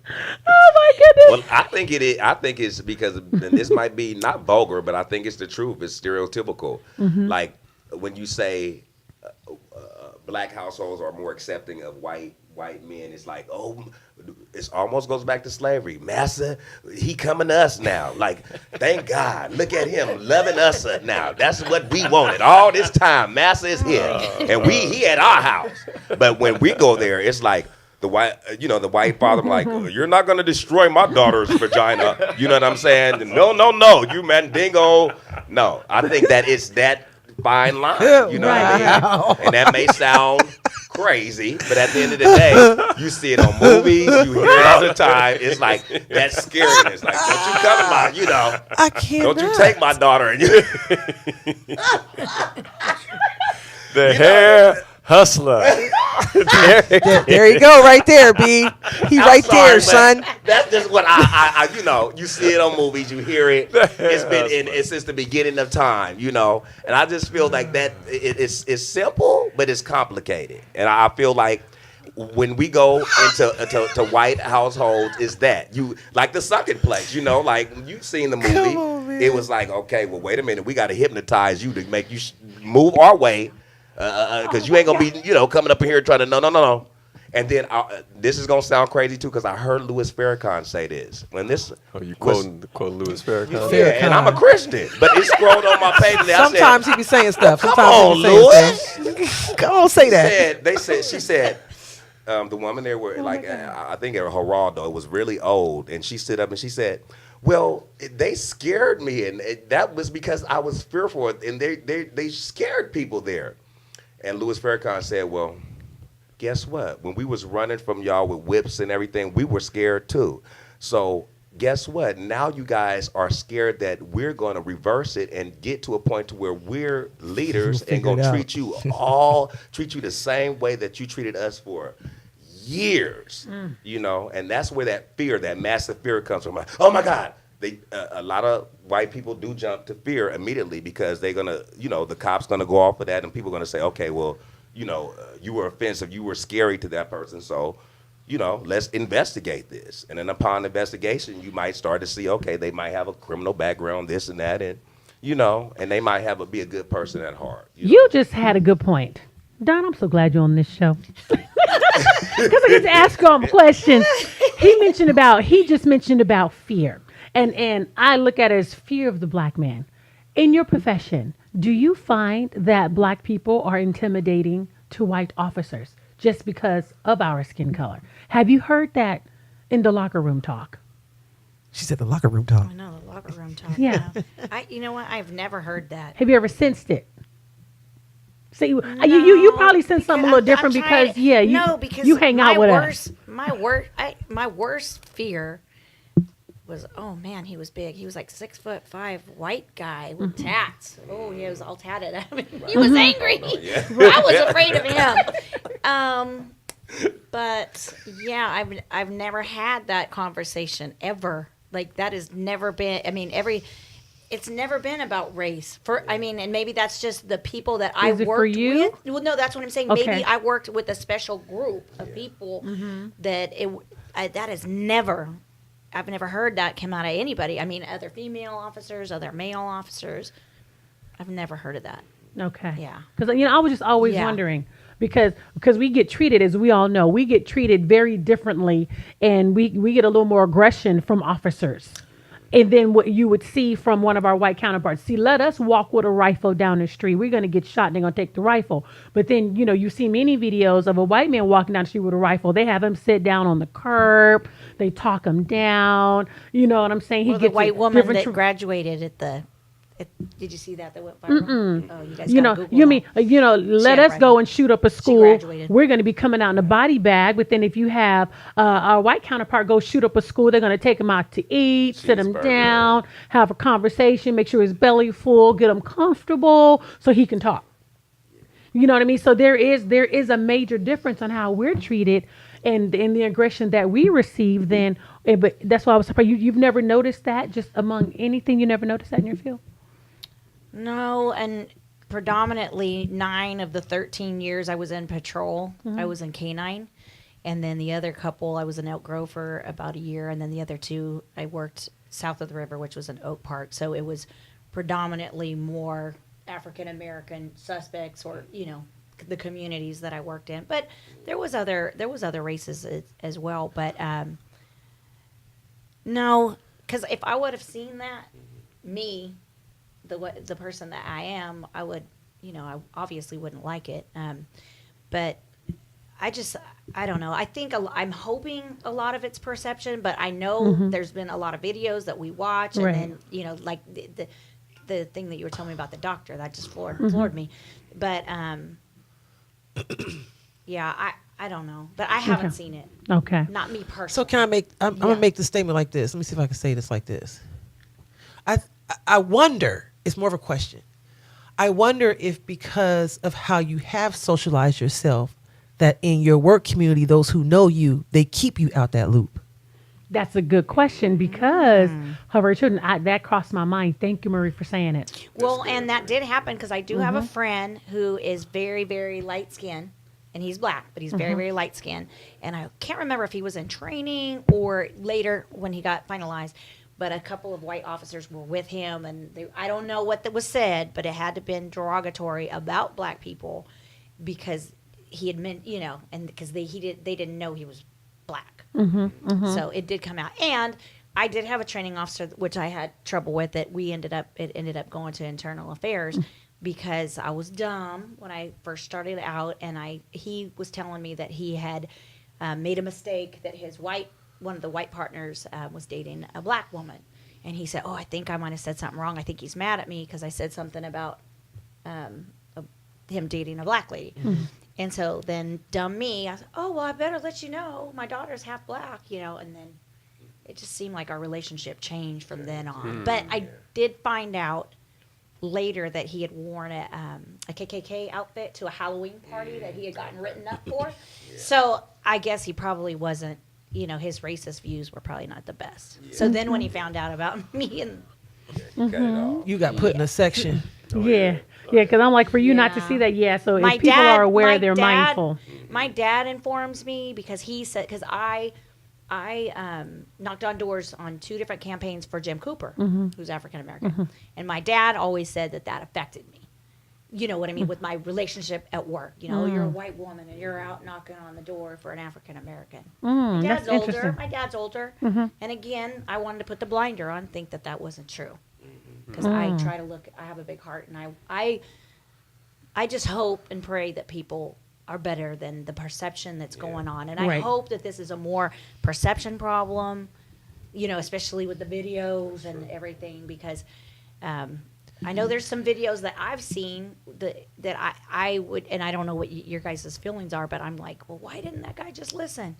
Oh my goodness. Well, I think it is. I think it's because and this might be not vulgar, but I think it's the truth. It's stereotypical. Like when you say black households are more accepting of white men, it's like, oh, it almost goes back to slavery. Massa, he coming to us now. Like, thank God, look at him loving us now. That's what we wanted all this time. Massa is here, and he at our house. But when we go there, it's like. The white father, I'm like, you're not going to destroy my daughter's vagina. You know what I'm saying? No, you mandingo. No, I think that it's that fine line. You know what I mean? And that may sound crazy, but at the end of the day, you see it on movies, you hear it all the time. It's like that scariness. Like, don't you come my, I can't. don't you take my daughter. And The hair hustler. There you go, right there, B. He right there, son. That's just what I you see it on movies, you hear it. It's been since the beginning of time, and I just feel like that it's simple, but it's complicated. And I feel like when we go into white households, is that you like the sucking place, like you've seen the movie. Come on, man. It was like, okay, well, wait a minute, we got to hypnotize you to make you move our way. Because you ain't gonna be, coming up in here trying to no. And then this is gonna sound crazy too, because I heard Louis Farrakhan say this. When this, you quote Louis Farrakhan? Yeah, and I'm a Christian, but it's scrolled on my page. Sometimes he be saying stuff. Come Sometimes on, he be saying Louis. stuff. Come on, say that. She said, the woman there were I think Geraldo, it was really old, and she stood up and she said, well, they scared me, and that was because I was fearful, and they scared people there. And Louis Farrakhan said, well, guess what? When we was running from y'all with whips and everything, we were scared too. So guess what? Now you guys are scared that we're going to reverse it and get to a point to where we're leaders and going to treat you the same way that you treated us for years, you know, and that's where that fear, that massive fear comes from. Like, oh my God. A lot of white people do jump to fear immediately because they're going to, you know, the cop's going to go off of that and people are going to say, okay, well, you know, you were offensive, you were scary to that person, so, you know, let's investigate this. And then upon investigation, you might start to see, okay, they might have a criminal background, this and that, and, you know, and they might be a good person at heart. You just had a good point. Don, I'm so glad you're on this show. Because I get to ask him questions. He just mentioned about fear. And I look at it as fear of the black man. In your profession, do you find that black people are intimidating to white officers just because of our skin color? Have you heard that in the locker room talk? She said the locker room talk. I know, the locker room talk. Yeah. You know what? I've never heard that. Have you ever sensed it? See, you probably sense something a little different because you hang out with us. My worst fear was, oh man, he was big. He was like 6'5" white guy with tats. Oh, he was all tatted. I mean, he was angry. Oh, yeah. I was afraid of him. But yeah, I've never had that conversation ever. Like that has never been. I mean, it's never been about race. And maybe that's just the people that I worked for you? with. Well, no, that's what I'm saying. Okay. Maybe I worked with a special group of people that that is never. I've never heard that come out of anybody. I mean, other female officers, other male officers. I've never heard of that. Okay. Yeah. Because I was just always wondering because we get treated, as we all know, we get treated very differently, and we get a little more aggression from officers. And then what you would see from one of our white counterparts, let us walk with a rifle down the street. We're going to get shot and they're going to take the rifle. But then, you see many videos of a white man walking down the street with a rifle. They have him sit down on the curb. They talk him down. You know what I'm saying? The white woman that graduated at the... Did you see that went viral? Oh, you guys let us go and shoot up a school. We're going to be coming out in a body bag. But then if you have our white counterpart go shoot up a school, they're going to take him out to eat, sit him down, have a conversation, make sure his belly full, get him comfortable so he can talk. You know what I mean? So there is a major difference on how we're treated and in the aggression that we receive then. But that's why I was surprised. You've never noticed that just among anything? You never noticed that in your field? No, and predominantly 9 of the 13 years I was in patrol, I was in K-9. And then the other couple, I was in Elk Grove for about a year. And then the other 2, I worked south of the river, which was in Oak Park. So it was predominantly more African-American suspects or, the communities that I worked in. But there was other races as well. But no, because if I would have seen that, the person that I am, I would, I obviously wouldn't like it. But I don't know. I think I'm hoping a lot of it's perception, but I know there's been a lot of videos that we watch, and then, like the thing that you were telling me about the doctor, that just floored me. But, yeah, I don't know, but I haven't seen it. Okay. Not me personally. So can I make, I'm going to make the statement like this. Let me see if I can say this like this. I wonder, it's more of a question. I wonder if because of how you have socialized yourself, that in your work community, those who know you, they keep you out that loop. That's a good question because however, children, that crossed my mind. Thank you, Marie, for saying it. Well, and that did happen because I do have a friend who is very, very light skinned, and he's black, but he's very, very light skinned. And I can't remember if he was in training or later when he got finalized. But a couple of white officers were with him, and I don't know what that was said, but it had to have been derogatory about black people because he had meant, and because they didn't know he was black. So it did come out. And I did have a training officer, which I had trouble with it. It ended up going to internal affairs because I was dumb when I first started out, and he was telling me that he had made a mistake, that one of the white partners was dating a black woman. And he said, I think I might have said something wrong. I think he's mad at me because I said something about him dating a black lady. And so then dumb me, I said, oh, well, I better let you know. My daughter's half black, and then it just seemed like our relationship changed from then on. But I did find out later that he had worn a KKK outfit to a Halloween party that he had gotten written up for. So I guess he probably wasn't, his racist views were probably not the best. So then when he found out about me and You got put in a section. Yeah, because I'm like, for you not to see that, so if people are aware, they're mindful. My dad informs me because he said, because I knocked on doors on 2 different campaigns for Jim Cooper, who's African American. And my dad always said that affected me. You know what I mean? With my relationship at work. You're a white woman and you're out knocking on the door for an African American. My dad's older. And again, I wanted to put the blinder on, think that wasn't true. Because I try to I have a big heart, and I just hope and pray that people are better than the perception that's going on. And I hope that this is a more perception problem, especially with the videos and everything, because I know there's some videos that I've seen that I would, and I don't know what your guys' feelings are, but I'm like, well, why didn't that guy just listen?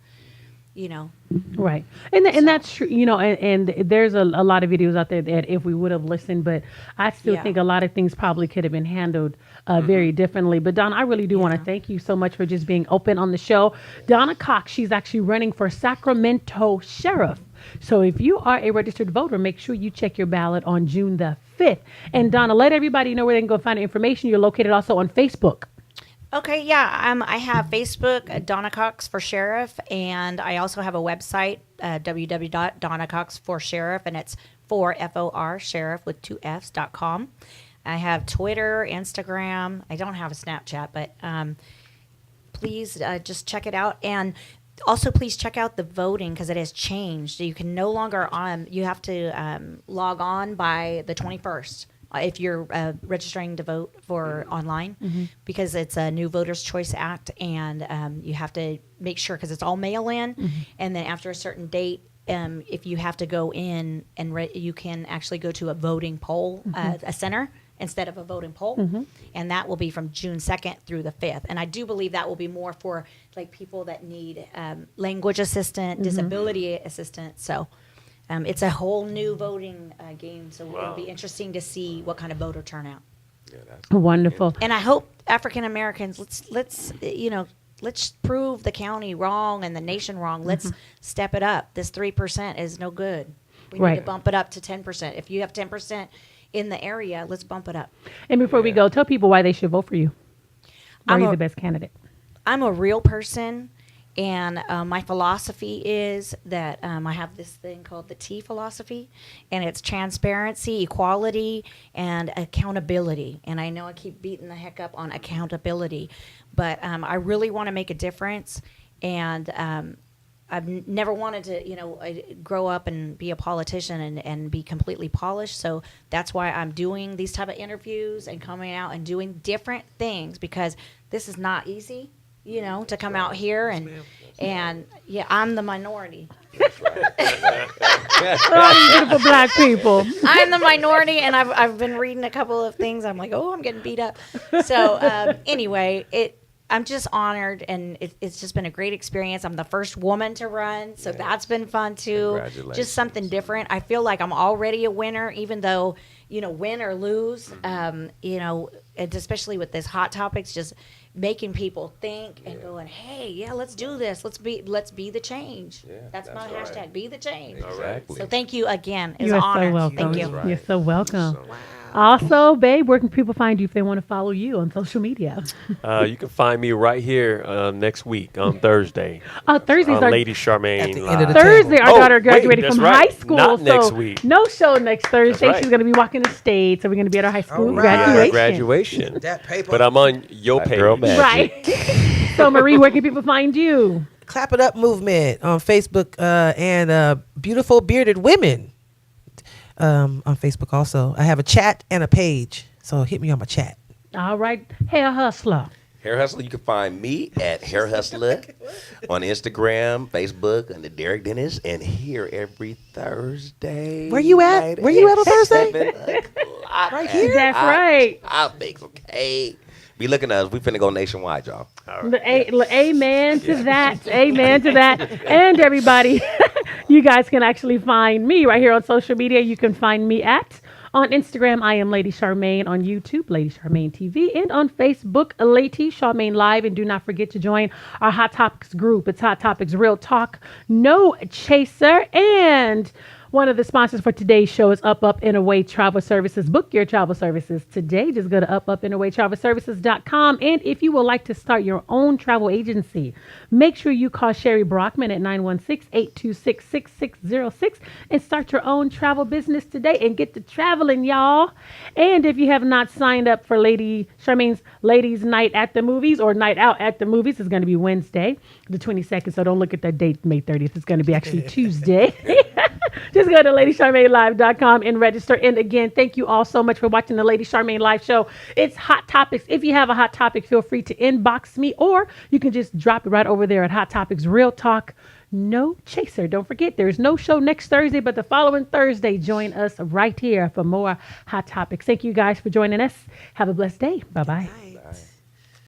Right. And that's true, and there's a lot of videos out there that if we would have listened, but I still think a lot of things probably could have been handled very differently. But Donna, I really do want to thank you so much for just being open on the show. Donna Cox, she's actually running for Sacramento Sheriff. So if you are a registered voter, make sure you check your ballot on June the 5th. And Donna, let everybody know where they can go find the information. You're located also on Facebook. Okay, yeah. I have Facebook, Donna Cox for Sheriff, and I also have a website, www.donnacoxforsheriff, and it's for sheriff with 2 F's.com. I have Twitter, Instagram. I don't have a Snapchat, but please just check it out. And also, please check out the voting because it has changed. You can no longer you have to log on by the 21st. If you're registering to vote for online, because it's a new Voters' Choice Act, and you have to make sure, because it's all mail-in, and then after a certain date, if you have to go in and you can actually go to a voting poll, a center, instead of a voting poll, and that will be from June 2nd through the 5th. And I do believe that will be more for like people that need language assistant, disability assistant, so. It's a whole new voting game, so it'll be interesting to see what kind of voter turnout. Yeah, that's Wonderful. And I hope African Americans, let's prove the county wrong and the nation wrong. Let's step it up. This 3% is no good. We need to bump it up to 10%. If you have 10% in the area, let's bump it up. And before we go, tell people why they should vote for you. Why are you the best candidate? I'm a real person. And my philosophy is that I have this thing called the T philosophy, and it's transparency, equality, and accountability. And I know I keep beating the heck up on accountability, but I really want to make a difference. And I've never wanted to, grow up and be a politician and be completely polished. So that's why I'm doing these type of interviews and coming out and doing different things, because this is not easy. To come out here and I'm the minority. Oh, you beautiful black people. I'm the minority, and I've been reading a couple of things. I'm like, I'm getting beat up. So anyway, I'm just honored, and it's just been a great experience. I'm the first woman to run, so that's been fun too. Congratulations. Just something different. I feel like I'm already a winner, even though win or lose. And especially with this hot topics, just making people think and going, hey, let's do this. Let's be the change. Yeah, that's my right. hashtag, be the change. Exactly. So thank you again. It's You an are honor. so welcome. Thank you. Right. You're so welcome. So, Also, babe, where can people find you if they want to follow you on social media? You can find me right here next week on Thursday. Thursdays on are Lady Charmaine. At the end of the Live. Thursday. Our Oh, daughter wait, graduated that's from right. high school, Not so next week. no show next Thursday. right. She's going to be walking the stage, so we're going to be at her high school All right. graduation. That paper. But I'm on your That page. girl magic. Right. So, Marie, where can people find you? Clap It Up Movement on Facebook and Beautiful Bearded Women on Facebook also. I have a chat and a page, so hit me on my chat. All right. Hair Hustler. Hair Hustler, you can find me at Hair Hustler on Instagram, Facebook, under Derek Dennis, and here every Thursday. Where you at? Where you at on Thursday? Right here? That's right. I'll make some cake. Be looking at us. We finna go nationwide, y'all. Amen to that. Amen to that. And everybody, you guys can actually find me right here on social media. You can find me on Instagram, I am Lady Charmaine. On YouTube, Lady Charmaine TV. And on Facebook, Lady Charmaine Live. And do not forget to join our Hot Topics group. It's Hot Topics Real Talk, No Chaser. And one of the sponsors for today's show is Up and Away Travel Services. Book your travel services today. Just go to upandawaytravelservices.com. And if you would like to start your own travel agency, make sure you call Sherry Brockman at 916-826-6606 and start your own travel business today and get to traveling, y'all. And if you have not signed up for Lady Charmaine's Ladies Night at the Movies or Night Out at the Movies, it's going to be Wednesday, the 22nd. So don't look at that date, May 30th. It's going to be actually Tuesday. Just go to LadyCharmaineLive.com and register. And again, thank you all so much for watching the Lady Charmaine Live show. It's Hot Topics. If you have a hot topic, feel free to inbox me, or you can just drop it right over there at Hot Topics Real Talk, No Chaser. Don't forget, there's no show next Thursday, but the following Thursday, join us right here for more Hot Topics. Thank you guys for joining us. Have a blessed day. Bye-bye. Bye.